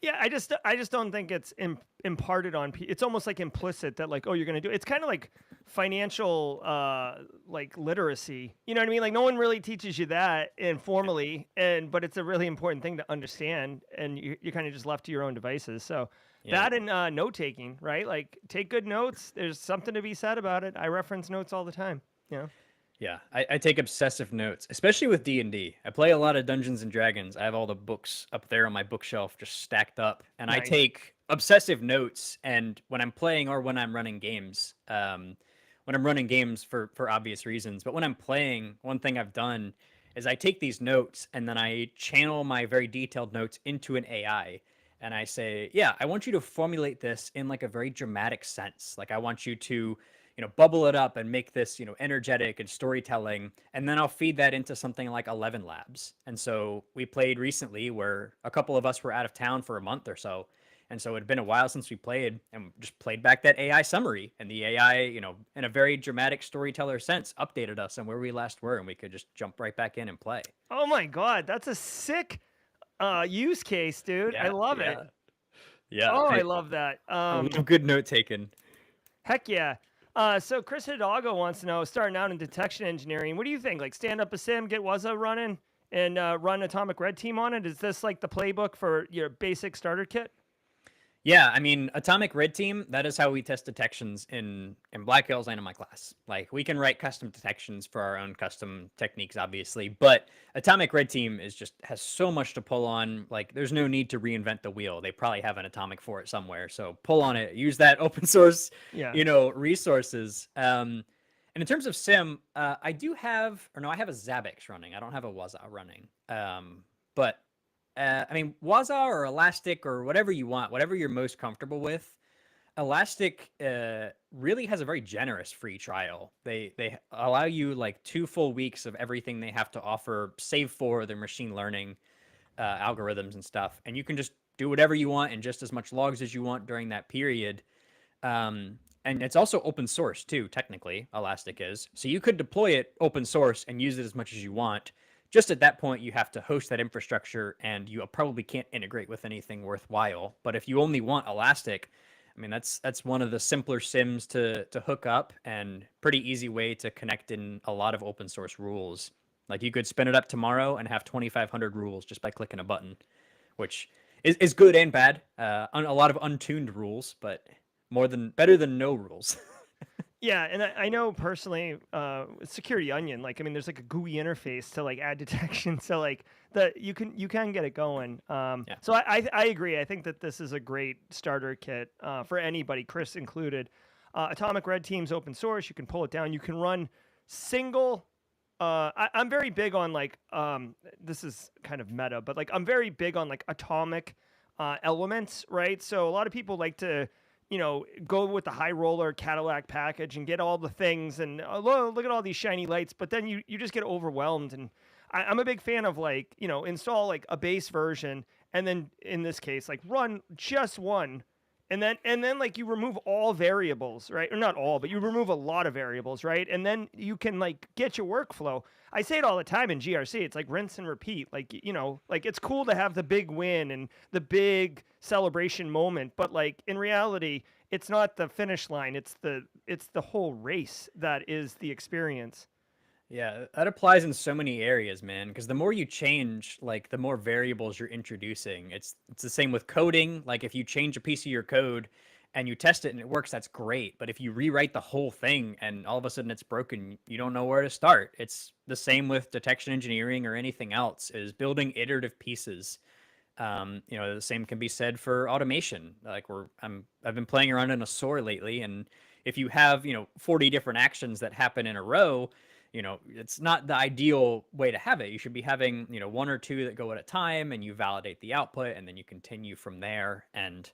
Yeah, I just don't think it's imparted on people. It's almost like implicit that like, oh, you're going to do it. It's kind of like financial like literacy. You know what I mean? Like no one really teaches you that informally, but it's a really important thing to understand, and you're kind of just left to your own devices. So Yeah. that and note taking, right? Like take good notes. There's something to be said about it. I reference notes all the time. You know? Yeah, I take obsessive notes, especially with D&D. I play a lot of Dungeons and Dragons. I have all the books up there on my bookshelf just stacked up, and I Nice. take obsessive notes. And when I'm playing or when I'm running games for obvious reasons, but when I'm playing, one thing I've done is I take these notes and then I channel my very detailed notes into an AI. And I say, yeah, I want you to formulate this in like a very dramatic sense. Like I want you to bubble it up and make this, energetic and storytelling. And then I'll feed that into something like 11 Labs. And so we played recently where a couple of us were out of town for a month or so. And so it had been a while since we played and just played back that AI summary. And the AI, in a very dramatic storyteller sense, updated us on where we last were. And we could just jump right back in and play. Oh my God, that's a sick use case, dude. I Yeah. love it. Yeah. Yeah. Oh, I love that. A little good note taken. Heck yeah. So Chris Hidalgo wants to know, starting out in detection engineering, what do you think? Like stand up a sim, get Wuzza running, and run Atomic Red Team on it? Is this like the playbook for your basic starter kit? Yeah, I mean, Atomic Red Team, that is how we test detections in Black Hills and in my class. Like, we can write custom detections for our own custom techniques, obviously, but Atomic Red Team has so much to pull on. Like, there's no need to reinvent the wheel. They probably have an Atomic for it somewhere. So pull on it, use that open source, Yeah. resources. And in terms of sim, I have a Zabbix running. I don't have a Waza running. But I mean, Waza or Elastic or whatever you want, whatever you're most comfortable with. Elastic really has a very generous free trial. They allow you like 2 full weeks of everything they have to offer, save for their machine learning algorithms and stuff, and you can just do whatever you want and just as much logs as you want during that period. And it's also open source too, technically, Elastic is. So you could deploy it open source and use it as much as you want. Just at that point, you have to host that infrastructure and you probably can't integrate with anything worthwhile. But if you only want Elastic, I mean, that's one of the simpler SIMs to hook up and pretty easy way to connect in a lot of open source rules. Like you could spin it up tomorrow and have 2,500 rules just by clicking a button, which is good and bad. A lot of untuned rules, but better than no rules. Yeah, and I know personally, Security Onion, like I mean, there's like a GUI interface to like add detection, so like you can get it going. Yeah. So I agree. I think that this is a great starter kit for anybody, Chris included. Atomic Red Team's open source. You can pull it down. You can run single. I'm very big on like this is kind of meta, but like I'm very big on like atomic elements, right? So a lot of people like to go with the high roller Cadillac package and get all the things and look at all these shiny lights, but then you just get overwhelmed. And I'm a big fan of like, install like a base version and then in this case, like run just one and then like you remove all variables, right? Or not all, but you remove a lot of variables, right? And then you can like get your workflow. I say it all the time in GRC. It's like rinse and repeat. Like, like it's cool to have the big win and the big celebration moment, but like in reality, it's not the finish line. It's the whole race that is the experience. Yeah, that applies in so many areas, man, because the more you change, like the more variables you're introducing. It's the same with coding. Like if you change a piece of your code and you test it and it works, that's great. But if you rewrite the whole thing and all of a sudden it's broken, you don't know where to start. It's the same with detection engineering or anything else, is building iterative pieces. The same can be said for automation. Like I've been playing around in a SOAR lately, and if you have 40 different actions that happen in a row, it's not the ideal way to have it. You should be having, 1 or 2 that go at a time and you validate the output and then you continue from there. And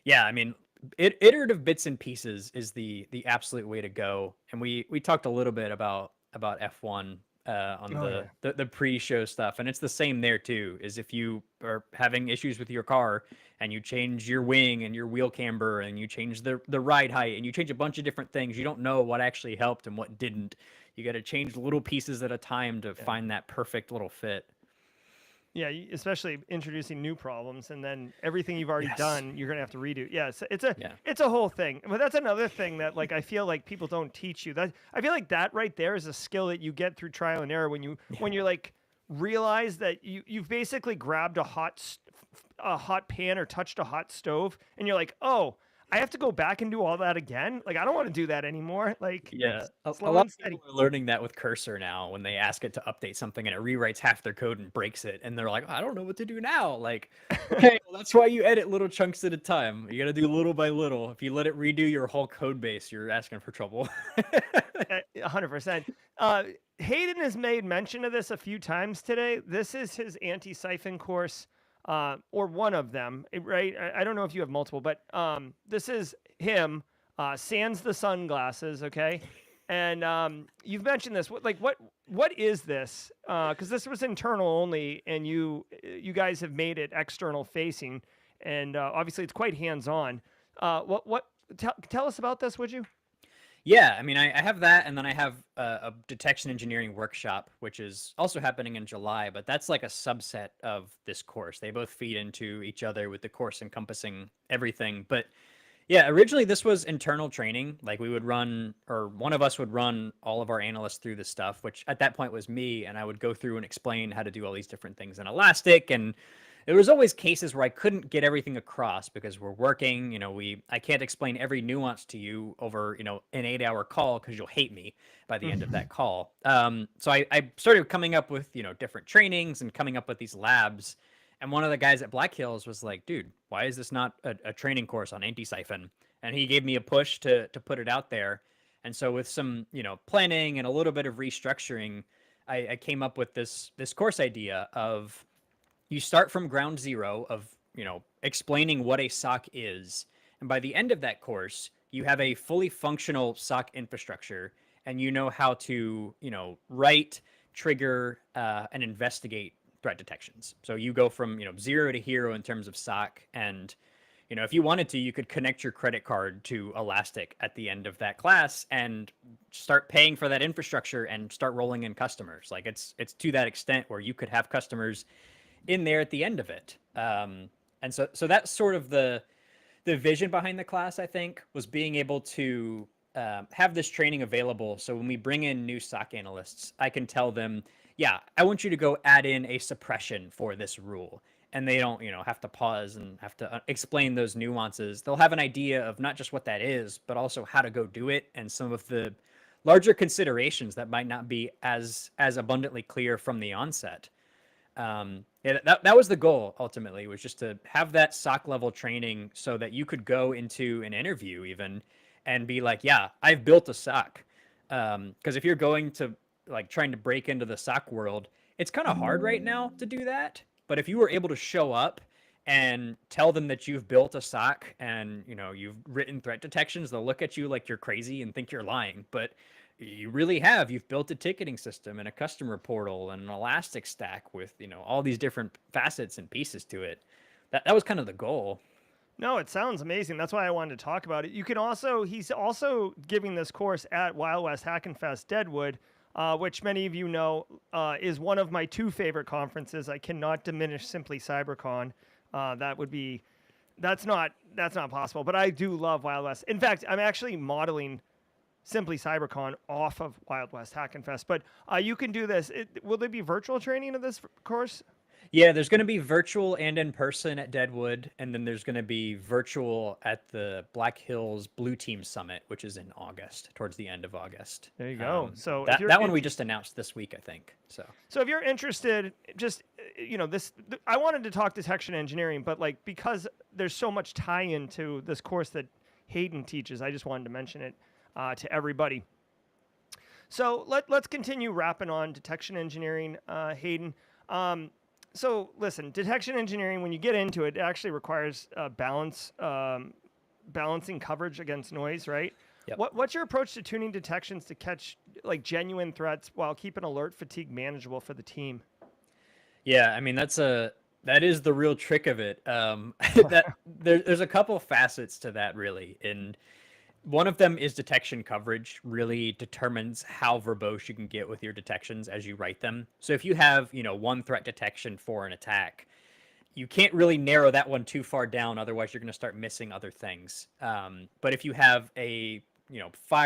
yeah, I mean, iterative bits and pieces is the absolute way to go. And we talked a little bit about F1 on the pre-show stuff. And it's the same there too, is if you are having issues with your car and you change your wing and your wheel camber and you change the ride height and you change a bunch of different things, you don't know what actually helped and what didn't. You got to change little pieces at a time to find that perfect little fit. Yeah, especially introducing new problems, and then everything you've already Yes. done, you're gonna have to redo. Yeah, Yeah. it's a whole thing. But that's another thing that like I feel like people don't teach you. That I feel like that right there is a skill that you get through trial and error when you're like realize that you've basically grabbed a hot pan or touched a hot stove, and you're like, oh, I have to go back and do all that again. Like I don't want to do that anymore. Like Yeah, a slow lot and of steady. people are learning that with Cursor now when they ask it to update something and it rewrites half their code and breaks it, and they're like, "Oh, I don't know what to do now." Like, okay, well, that's why you edit little chunks at a time. You got to do little by little. If you let it redo your whole code base, you're asking for trouble. 100%. Hayden has made mention of this a few times today. This is his anti-siphon course, or one of them, right? I don't know if you have multiple, but this is him, sans the sunglasses, okay? And you've mentioned this. What is this? Because this was internal only, and you guys have made it external facing, and obviously it's quite hands-on. Tell us about this, would you? Yeah, I mean, I have that, and then I have a detection engineering workshop, which is also happening in July, but that's like a subset of this course. They both feed into each other with the course encompassing everything. But yeah, originally this was internal training. Like we would run, or one of us would run all of our analysts through this stuff, which at that point was me, and I would go through and explain how to do all these different things in Elastic. And there was always cases where I couldn't get everything across because we're working. I can't explain every nuance to you over, an 8-hour call because you'll hate me by the end of that call. So I started coming up with, different trainings and coming up with these labs. And one of the guys at Black Hills was like, dude, why is this not a training course on anti-siphon? And he gave me a push to put it out there. And so with some, planning and a little bit of restructuring, I came up with this course idea of you start from ground zero of, explaining what a SOC is. And by the end of that course, you have a fully functional SOC infrastructure, and you know how to, write, trigger, and investigate threat detections. So you go from, zero to hero in terms of SOC. And, if you wanted to, you could connect your credit card to Elastic at the end of that class and start paying for that infrastructure and start rolling in customers. Like it's to that extent where you could have customers in there at the end of it. And so that's sort of the vision behind the class, I think, was being able to have this training available. So when we bring in new SOC analysts, I can tell them, yeah, I want you to go add in a suppression for this rule. And they don't, have to pause and have to explain those nuances. They'll have an idea of not just what that is, but also how to go do it and some of the larger considerations that might not be as abundantly clear from the onset. Yeah, that was the goal ultimately, was just to have that SOC level training so that you could go into an interview even and be like, yeah, I've built a SOC. Because if you're going to like trying to break into the SOC world, it's kind of hard right now to do that. But if you were able to show up and tell them that you've built a SOC and you've written threat detections, they'll look at you like you're crazy and think you're lying. But you really have. You've built a ticketing system and a customer portal and an Elastic stack with, all these different facets and pieces to it. That was kind of the goal. No, it sounds amazing. That's why I wanted to talk about it. He's also giving this course at Wild West Hackenfest Deadwood, which many of you know is one of my two favorite conferences. I cannot diminish Simply CyberCon. That's not possible, but I do love Wild West. In fact, I'm actually modeling Simply CyberCon off of Wild West Hackenfest. But you can do this. Will there be virtual training of this course? Yeah, there's going to be virtual and in person at Deadwood, and then there's going to be virtual at the Black Hills Blue Team Summit, which is in August, towards the end of August. There you go. So that one we just announced this week, I think. So if you're interested, just I wanted to talk detection engineering, but like because there's so much tie-in to this course that Hayden teaches, I just wanted to mention it to everybody. So let's continue wrapping on detection engineering, Hayden. So listen, detection engineering, when you get into it, it actually requires balancing coverage against noise, right? Yep. What's your approach to tuning detections to catch like genuine threats while keeping alert fatigue manageable for the team? Yeah, I mean that is the real trick of it. There's a couple facets to that really, and One of them is detection coverage, really determines how verbose you can get with your detections as you write them. So if you have, one threat detection for an attack, you can't really narrow that one too far down. Otherwise, you're going to start missing other things. But if you have 5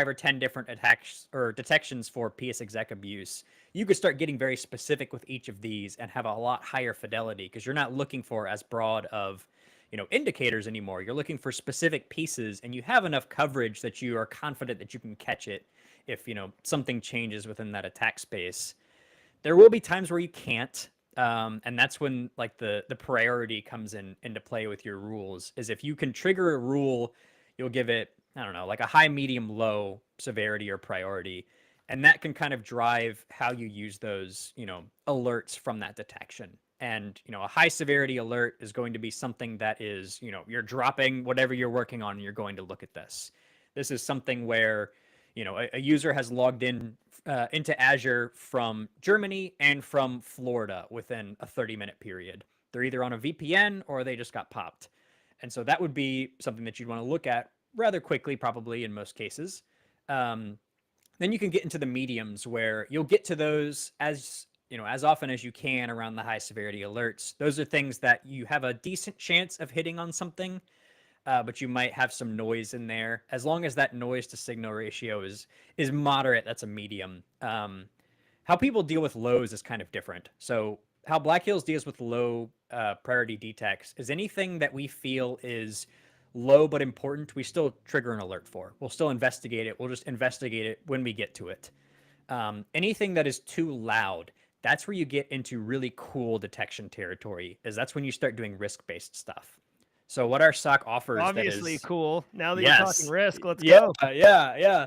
or 10 different attacks or detections for PS exec abuse, you could start getting very specific with each of these and have a lot higher fidelity because you're not looking for as broad of indicators anymore. You're looking for specific pieces, and you have enough coverage that you are confident that you can catch it if something changes within that attack space. There will be times where you can't, and that's when like the priority comes into play with your rules. Is if you can trigger a rule, you'll give it, I don't know, like a high, medium, low severity or priority, and that can kind of drive how you use those alerts from that detection. And a high severity alert is going to be something that is you're dropping whatever you're working on and you're going to look at this. This is something where a user has logged in into Azure from Germany and from Florida within a 30-minute period. They're either on a VPN or they just got popped. And so that would be something that you'd want to look at rather quickly, probably in most cases. Then you can get into the mediums where you'll get to those as often as you can around the high severity alerts. Those are things that you have a decent chance of hitting on something, but you might have some noise in there. As long as that noise to signal ratio is moderate, that's a medium. How people deal with lows is kind of different. So how Black Hills deals with low priority detects is anything that we feel is low but important, we still trigger an alert for. We'll still investigate it. We'll just investigate it when we get to it. Anything that is too loud, that's where you get into really cool detection territory, is that's when you start doing risk-based stuff. So what our SOC offers, Obviously cool. Now that yes, you're talking risk, let's go. Yeah.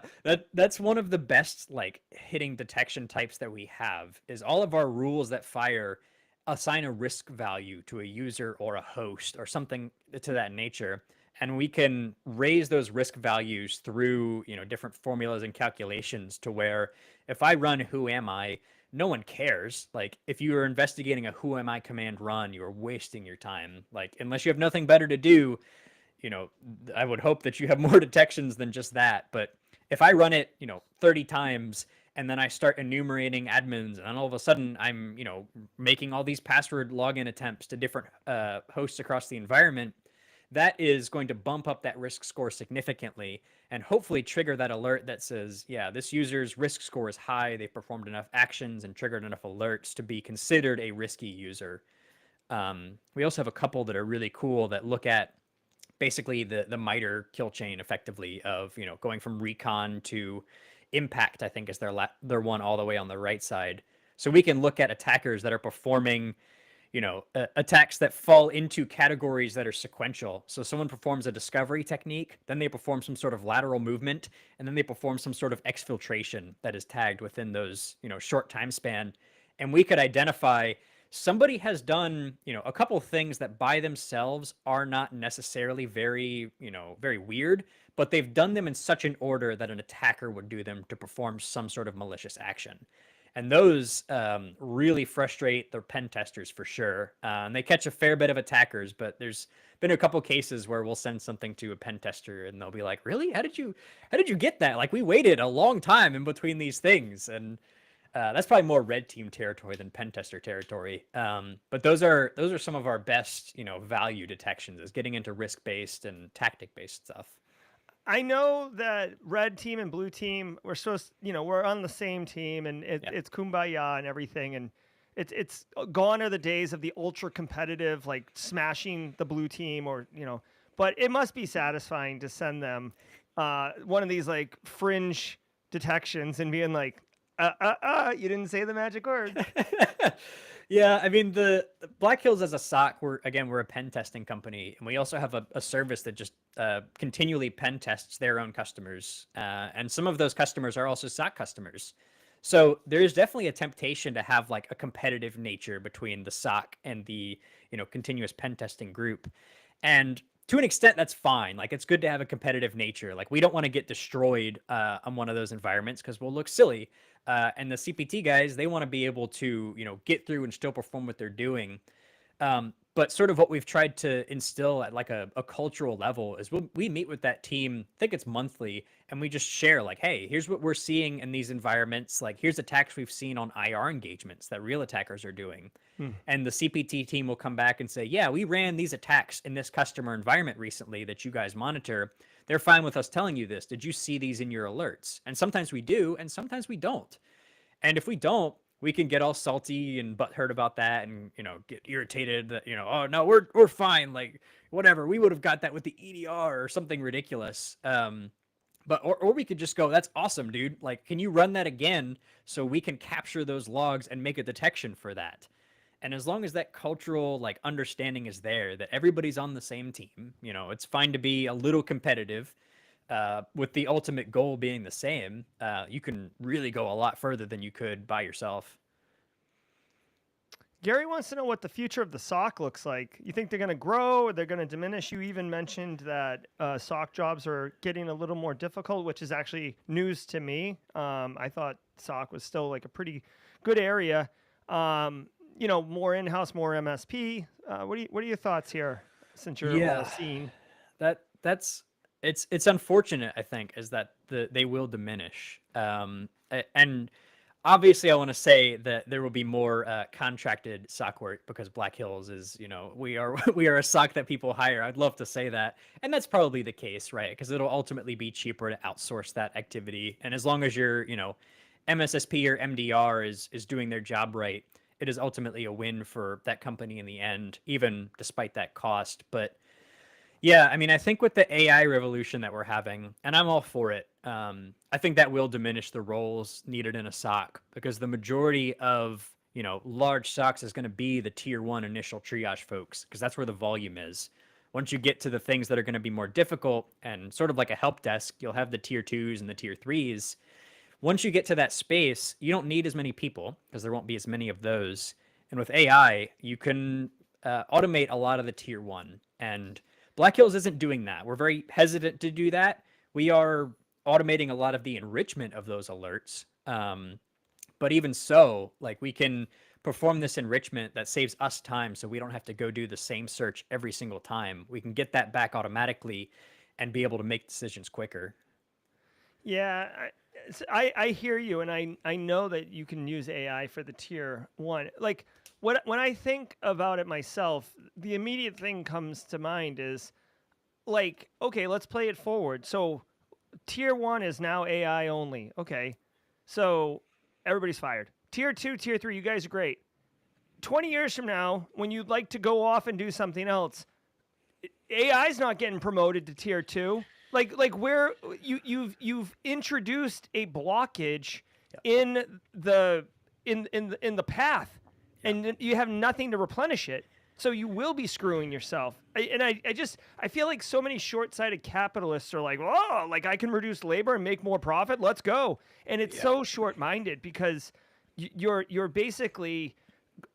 That's one of the best like hitting detection types that we have, is all of our rules that fire assign a risk value to a user or a host or something to that nature. And we can raise those risk values through, different formulas and calculations to where if I run who am I, no one cares. Like if you are investigating a who am I command run, you are wasting your time. Like unless you have nothing better to do, I would hope that you have more detections than just that. But if I run it, 30 times and then I start enumerating admins and all of a sudden I'm, making all these password login attempts to different hosts across the environment, that is going to bump up that risk score significantly and hopefully trigger that alert that says, yeah, this user's risk score is high. They've performed enough actions and triggered enough alerts to be considered a risky user. We also have a couple that are really cool that look at basically the MITRE kill chain effectively of, going from recon to impact, I think is their one all the way on the right side. So we can look at attackers that are performing attacks that fall into categories that are sequential. So someone performs a discovery technique, then they perform some sort of lateral movement, and then they perform some sort of exfiltration that is tagged within those, short time span. And we could identify somebody has done, a couple things that by themselves are not necessarily very, very weird, but they've done them in such an order that an attacker would do them to perform some sort of malicious action. And those really frustrate the pen testers for sure. And they catch a fair bit of attackers, but there's been a couple cases where we'll send something to a pen tester and they'll be like, "Really? How did you get that? Like we waited a long time in between these things." And that's probably more red team territory than pen tester territory. But those are some of our best, value detections, is getting into risk based and tactic based stuff. I know that red team and blue team, we're supposed, we're on the same team and it's kumbaya and everything. And it's gone are the days of the ultra competitive, like smashing the blue team or, but it must be satisfying to send them one of these like fringe detections and being like, you didn't say the magic word. Yeah, I mean the Black Hills as a SOC, we're a pen testing company, and we also have a service that just continually pen tests their own customers, and some of those customers are also SOC customers. So there is definitely a temptation to have like a competitive nature between the SOC and the continuous pen testing group, and to an extent that's fine. Like it's good to have a competitive nature. Like we don't want to get destroyed on one of those environments because we'll look silly. And the CPT guys, they want to be able to, get through and still perform what they're doing. But sort of what we've tried to instill at like a cultural level is we meet with that team, I think it's monthly, and we just share like, hey, here's what we're seeing in these environments. Like, here's attacks we've seen on IR engagements that real attackers are doing. And the CPT team will come back and say, yeah, we ran these attacks in this customer environment recently that you guys monitor. They're fine with us telling you this. Did you see these in your alerts? And sometimes we do, and sometimes we don't. And if we don't, we can get all salty and butthurt about that, and get irritated that oh no, we're fine, like whatever, we would have got that with the EDR or something ridiculous. But or we could just go, that's awesome, dude. Like, can you run that again so we can capture those logs and make a detection for that? And as long as that cultural like understanding is there, that everybody's on the same team, it's fine to be a little competitive, with the ultimate goal being the same, you can really go a lot further than you could by yourself. Gary wants to know what the future of the SOC looks like. You think they're going to grow or they're going to diminish? You even mentioned that SOC jobs are getting a little more difficult, which is actually news to me. I thought SOC was still like a pretty good area. More in-house, more MSP. What are your thoughts here, since you're all seeing? That's it's unfortunate, I think, is that they will diminish. And obviously, I want to say that there will be more contracted SOC work, because Black Hills is, we are a SOC that people hire. I'd love to say that, and that's probably the case, right? Because it'll ultimately be cheaper to outsource that activity, and as long as your MSSP or MDR is doing their job right, it is ultimately a win for that company in the end, even despite that cost. But yeah, I mean, I think with the AI revolution that we're having, and I'm all for it, I think that will diminish the roles needed in a SOC, because the majority of, large SOCs is going to be the tier 1 initial triage folks, because that's where the volume is. Once you get to the things that are going to be more difficult and sort of like a help desk, you'll have the tier 2s and the tier 3s. Once you get to that space, you don't need as many people, because there won't be as many of those. And with AI, you can automate a lot of the tier 1. And Black Hills isn't doing that. We're very hesitant to do that. We are automating a lot of the enrichment of those alerts. But even so, like, we can perform this enrichment that saves us time, so we don't have to go do the same search every single time. We can get that back automatically and be able to make decisions quicker. Yeah, I hear you, and I know that you can use AI for the tier 1. Like, when I think about it myself, the immediate thing comes to mind is, like, okay, let's play it forward. So tier 1 is now AI only. Okay, so everybody's fired. Tier 2, tier 3, you guys are great. 20 years from now, when you'd like to go off and do something else, AI's not getting promoted to tier 2. Like where you've introduced a blockage in the path, and you have nothing to replenish it. So you will be screwing yourself. I feel like so many short-sighted capitalists are like, oh, like, I can reduce labor and make more profit. Let's go. And it's so short-minded, because you're basically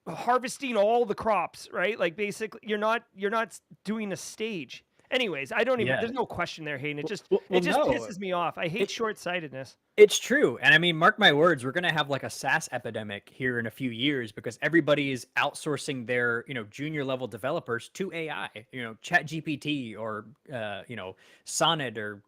harvesting all the crops, right? Like, basically you're not doing a stage. Anyways, I don't even. There's no question there, Hayden. It just pisses me off. I hate short-sightedness. It's true, and I mean, mark my words, we're gonna have like a SaaS epidemic here in a few years, because everybody is outsourcing their junior level developers to AI. ChatGPT or Sonnet or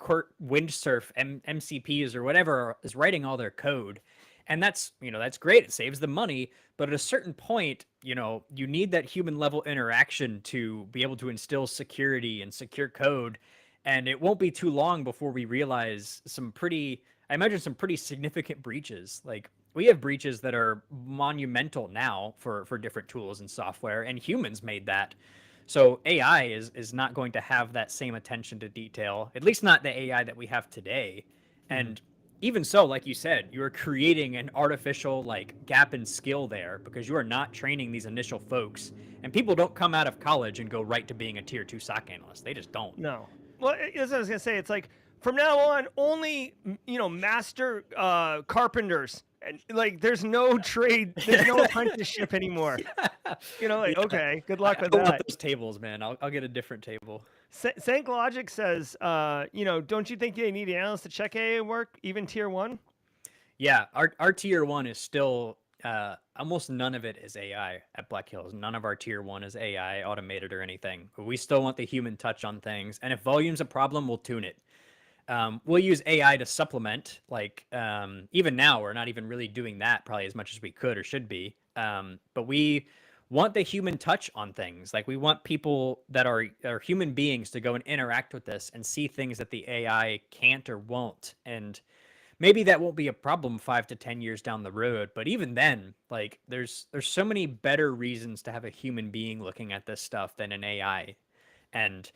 Windsurf MCPs or whatever is writing all their code. And that's great. It saves them money. But at a certain point, you need that human level interaction to be able to instill security and secure code. And it won't be too long before we realize some pretty significant breaches. Like, we have breaches that are monumental now for different tools and software, and humans made that. So AI is not going to have that same attention to detail, at least not the AI that we have today. And even so, like you said, you are creating an artificial gap in skill there, because you are not training these initial folks, and people don't come out of college and go right to being a tier 2 SOC analyst. They just don't. No. Well, as I was gonna say, it's like, from now on, only master carpenters, and there's no trade, there's no apprenticeship anymore. Okay, good luck with that. I want those tables, man. I'll get a different table. Sank Logic says, don't you think they need analysts to check AA work, even tier 1? Yeah, our tier 1 is still almost none of it is AI at Black Hills. None of our tier 1 is AI automated or anything. But we still want the human touch on things. And if volume's a problem, we'll tune it. We'll use AI to supplement. Like even now, we're not even really doing that probably as much as we could or should be. But we want the human touch on things. Like we want people that are human beings to go and interact with this and see things that the AI can't or won't. And maybe that won't be a problem 5 to 10 years down the road, but even then, like there's so many better reasons to have a human being looking at this stuff than an AI. And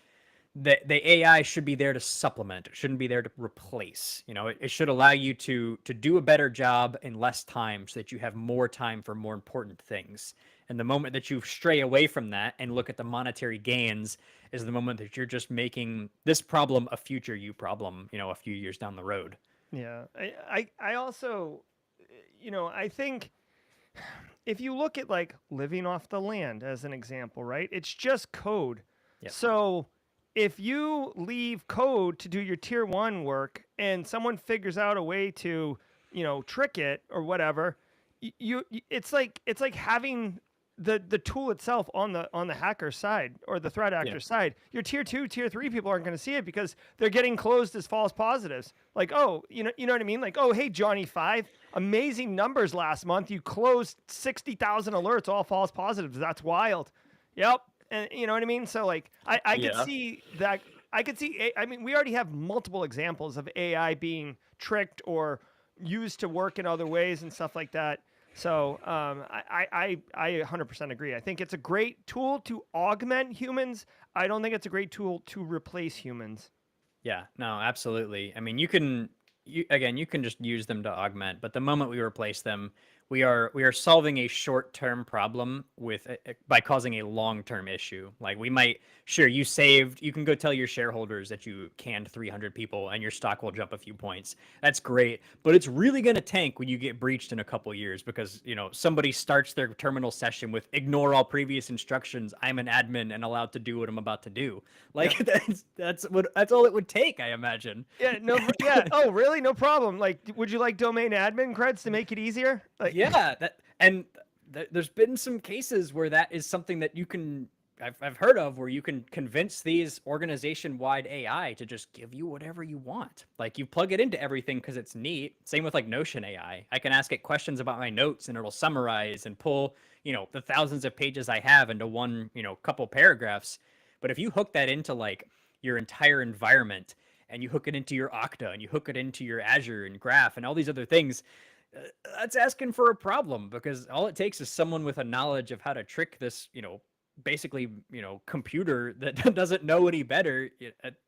the AI should be there to supplement. It shouldn't be there to replace. You know, it should allow you to do a better job in less time so that you have more time for more important things. And the moment that you stray away from that and look at the monetary gains is the moment that you're just making this problem a future you problem, you know, a few years down the road. Yeah. I also, I think if you look at like living off the land as an example, right? It's just code. Yep. So if you leave code to do your tier 1 work and someone figures out a way to, trick it or whatever, it's like having the tool itself on the hacker side or the threat actor side. Your tier 2, tier 3 people aren't going to see it because they're getting closed as false positives. Like, oh, you know what I mean? Like, oh, hey, Johnny 5, amazing numbers last month. You closed 60,000 alerts, all false positives. That's wild. Yep. And you know what I mean? So like, I could see that. I could see, I mean, we already have multiple examples of AI being tricked or used to work in other ways and stuff like that. So I 100% agree. I think it's a great tool to augment humans. I don't think it's a great tool to replace humans. Yeah, no, absolutely. I mean, you can just use them to augment, but the moment we replace them, we are solving a short-term problem by causing a long-term issue. Like you can go tell your shareholders that you canned 300 people and your stock will jump a few points. That's great, but it's really going to tank when you get breached in a couple of years because, somebody starts their terminal session with ignore all previous instructions. I'm an admin and allowed to do what I'm about to do. Like that's all it would take, I imagine. Yeah, no, yeah. Oh, really? No problem. Like, would you like domain admin creds to make it easier? Like, yeah, there's been some cases where that is something that I've heard of where you can convince these organization-wide AI to just give you whatever you want. Like you plug it into everything because it's neat. Same with like Notion AI. I can ask it questions about my notes and it'll summarize and pull, the thousands of pages I have into one, couple paragraphs. But if you hook that into like your entire environment and you hook it into your Okta and you hook it into your Azure and Graph and all these other things, that's asking for a problem because all it takes is someone with a knowledge of how to trick this, basically, computer that doesn't know any better.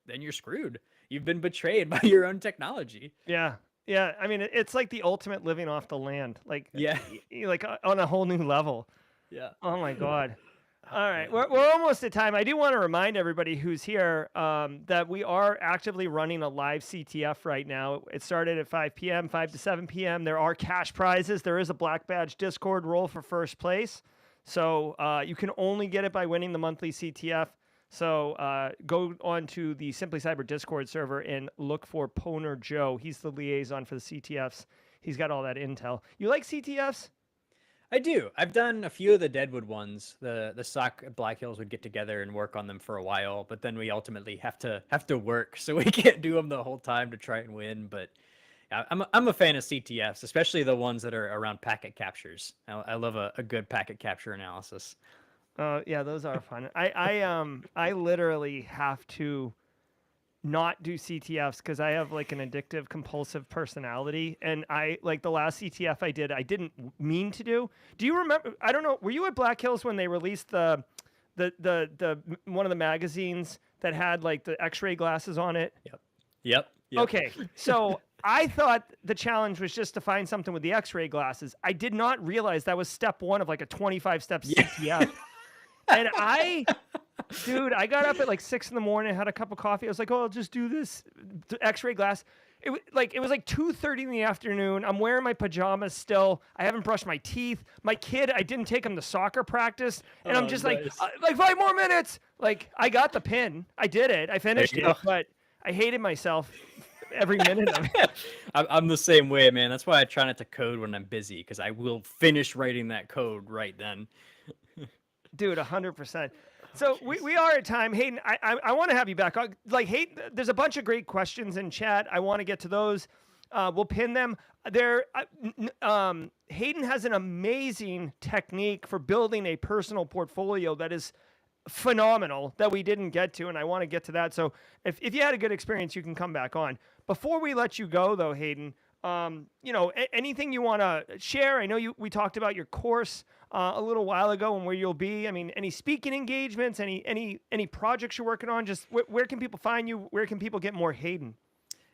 Then you're screwed. You've been betrayed by your own technology. Yeah. Yeah. I mean, it's like the ultimate living off the land, like, yeah, like on a whole new level. Yeah. Oh my God. All right, we're almost at time. I do want to remind everybody who's here that we are actively running a live CTF right now. It started at 5 p.m., 5 to 7 p.m. There are cash prizes. There is a Black Badge Discord roll for first place. So you can only get it by winning the monthly CTF. So go on to the Simply Cyber Discord server and look for Poner Joe. He's the liaison for the CTFs. He's got all that intel. You like CTFs? I do. I've done a few of the Deadwood ones. The SOC at Black Hills would get together and work on them for a while, but then we ultimately have to work, so we can't do them the whole time to try and win. But I'm a fan of CTFs, especially the ones that are around packet captures. I love a good packet capture analysis. Yeah, those are fun. I literally have to not do CTFs because I have like an addictive compulsive personality, and I like the last CTF I did I didn't mean to do. Do you remember? I don't know, were you at Black Hills when they released the one of the magazines that had like the x-ray glasses on it? Yep. Okay, so I thought the challenge was just to find something with the x-ray glasses. I did not realize that was step 1 of like a 25-step CTF. And dude, I got up at like 6 a.m, had a cup of coffee. I was like, oh, I'll just do this x-ray glass. It was like 2:30 in the afternoon. I'm wearing my pajamas still. I haven't brushed my teeth. My kid, I didn't take him to soccer practice. And I'm just nice. like 5 more minutes. Like I got the pin. I did it. I finished it, but I hated myself every minute of it. I'm the same way, man. That's why I try not to code when I'm busy, because I will finish writing that code right then. Dude, 100%. Oh, So jeez. we are at time. Hayden, I want to have you back. Like, Hayden, there's a bunch of great questions in chat. I want to get to those. We'll pin them. Hayden has an amazing technique for building a personal portfolio that is phenomenal that we didn't get to, and I want to get to that. So if you had a good experience, you can come back on. Before we let you go, though, Hayden, anything you want to share? I know we talked about your course a little while ago and where you'll be. I mean, any speaking engagements, any projects you're working on? Just where can people find you? Where can people get more Hayden?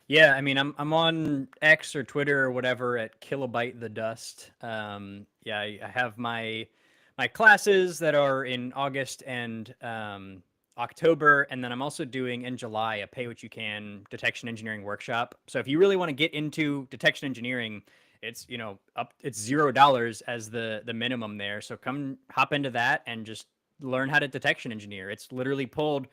Yeah, I mean, I'm on X or Twitter or whatever at Kilobyte the Dust. Yeah, I have my classes that are in August and October, and then I'm also doing in July a pay what you can detection engineering workshop. So if you really want to get into detection engineering, it's it's $0 as the minimum there. So come hop into that and just learn how to detection engineer. It's literally pulled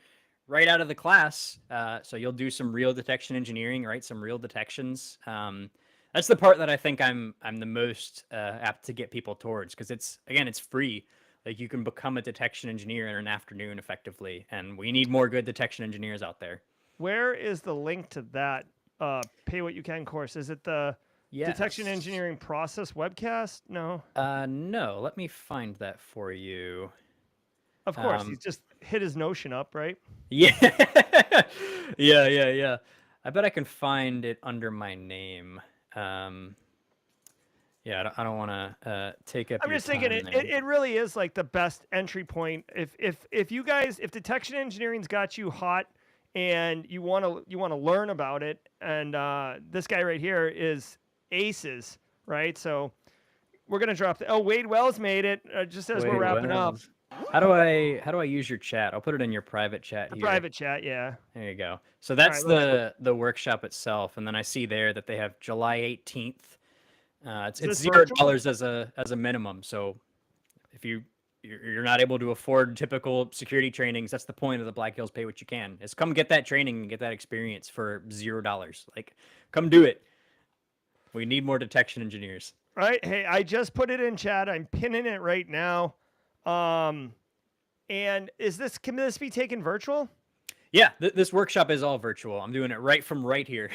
right out of the class. So you'll do some real detection engineering, right? Some real detections. That's the part that I think I'm the most apt to get people towards, because it's free. Like, you can become a detection engineer in an afternoon effectively, and we need more good detection engineers out there. Where is the link to that pay what you can course? Is it the detection engineering process webcast? No. No. Let me find that for you. Of course, he's just hit his Notion up, right? Yeah. yeah. I bet I can find it under my name. Yeah, I don't want to take up. I'm just thinking it really is like the best entry point. If you guys, if detection engineering's got you hot and you want to learn about it, and this guy right here is aces, right? So we're gonna drop the. Oh, Wade Wells made it just as we're wrapping up. How do I use your chat? I'll put it in your private chat here. Private chat, yeah. There you go. So that's the workshop itself, and then I see there that they have July 18th. It's $0 as a minimum. So if you're not able to afford typical security trainings, that's the point of the Black Hills Pay What You Can. Is come get that training and get that experience for $0. Like, come do it. We need more detection engineers. Right. Hey, I just put it in chat. I'm pinning it right now. And can this be taken virtual? Yeah, this workshop is all virtual. I'm doing it right from right here.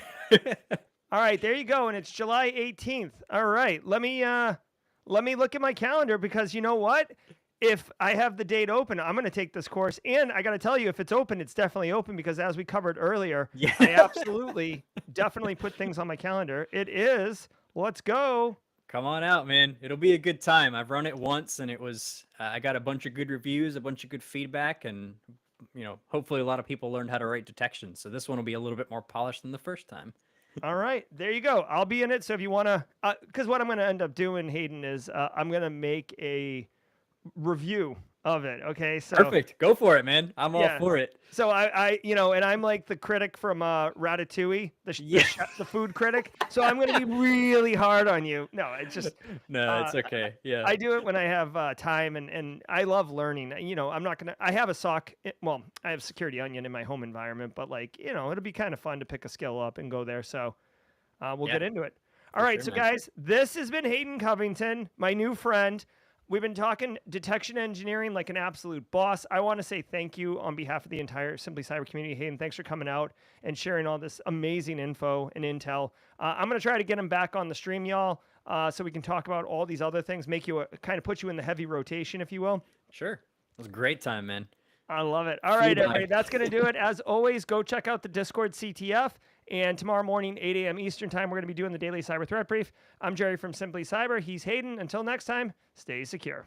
All right, there you go, and it's July 18th. All right, let me look at my calendar, because you know what? If I have the date open, I'm going to take this course. And I got to tell you, if it's open, it's definitely open, because as we covered earlier, yeah. I absolutely definitely put things on my calendar. It is. Let's go. Come on out, man. It'll be a good time. I've run it once, and it was I got a bunch of good reviews, a bunch of good feedback, and hopefully a lot of people learned how to write detection. So this one will be a little bit more polished than the first time. All right, there you go. I'll be in it. So if you want to, because what I'm going to end up doing, Hayden, is I'm going to make a review of it. Okay, so perfect. Go for it, man. I'm all for it. So I and I'm like the critic from Ratatouille, the food critic. So I'm going to be really hard on you. No, it's just it's okay. Yeah, I do it when I have time, and I love learning. I'm not gonna. I have a SOC. Well, I have Security Onion in my home environment, but it'll be kind of fun to pick a skill up and go there. So we'll get into it. All right, so guys, this has been Hayden Covington, my new friend. We've been talking detection engineering like an absolute boss. I want to say thank you on behalf of the entire Simply Cyber community. Hayden, thanks for coming out and sharing all this amazing info and intel. I'm going to try to get him back on the stream, y'all, so we can talk about all these other things, kind of put you in the heavy rotation, if you will. Sure. It was a great time, man. I love it. All right, everybody, that's going to do it. As always, go check out the Discord CTF. And tomorrow morning, 8 a.m. Eastern time, we're going to be doing the Daily Cyber Threat Brief. I'm Jerry from Simply Cyber. He's Hayden. Until next time, stay secure.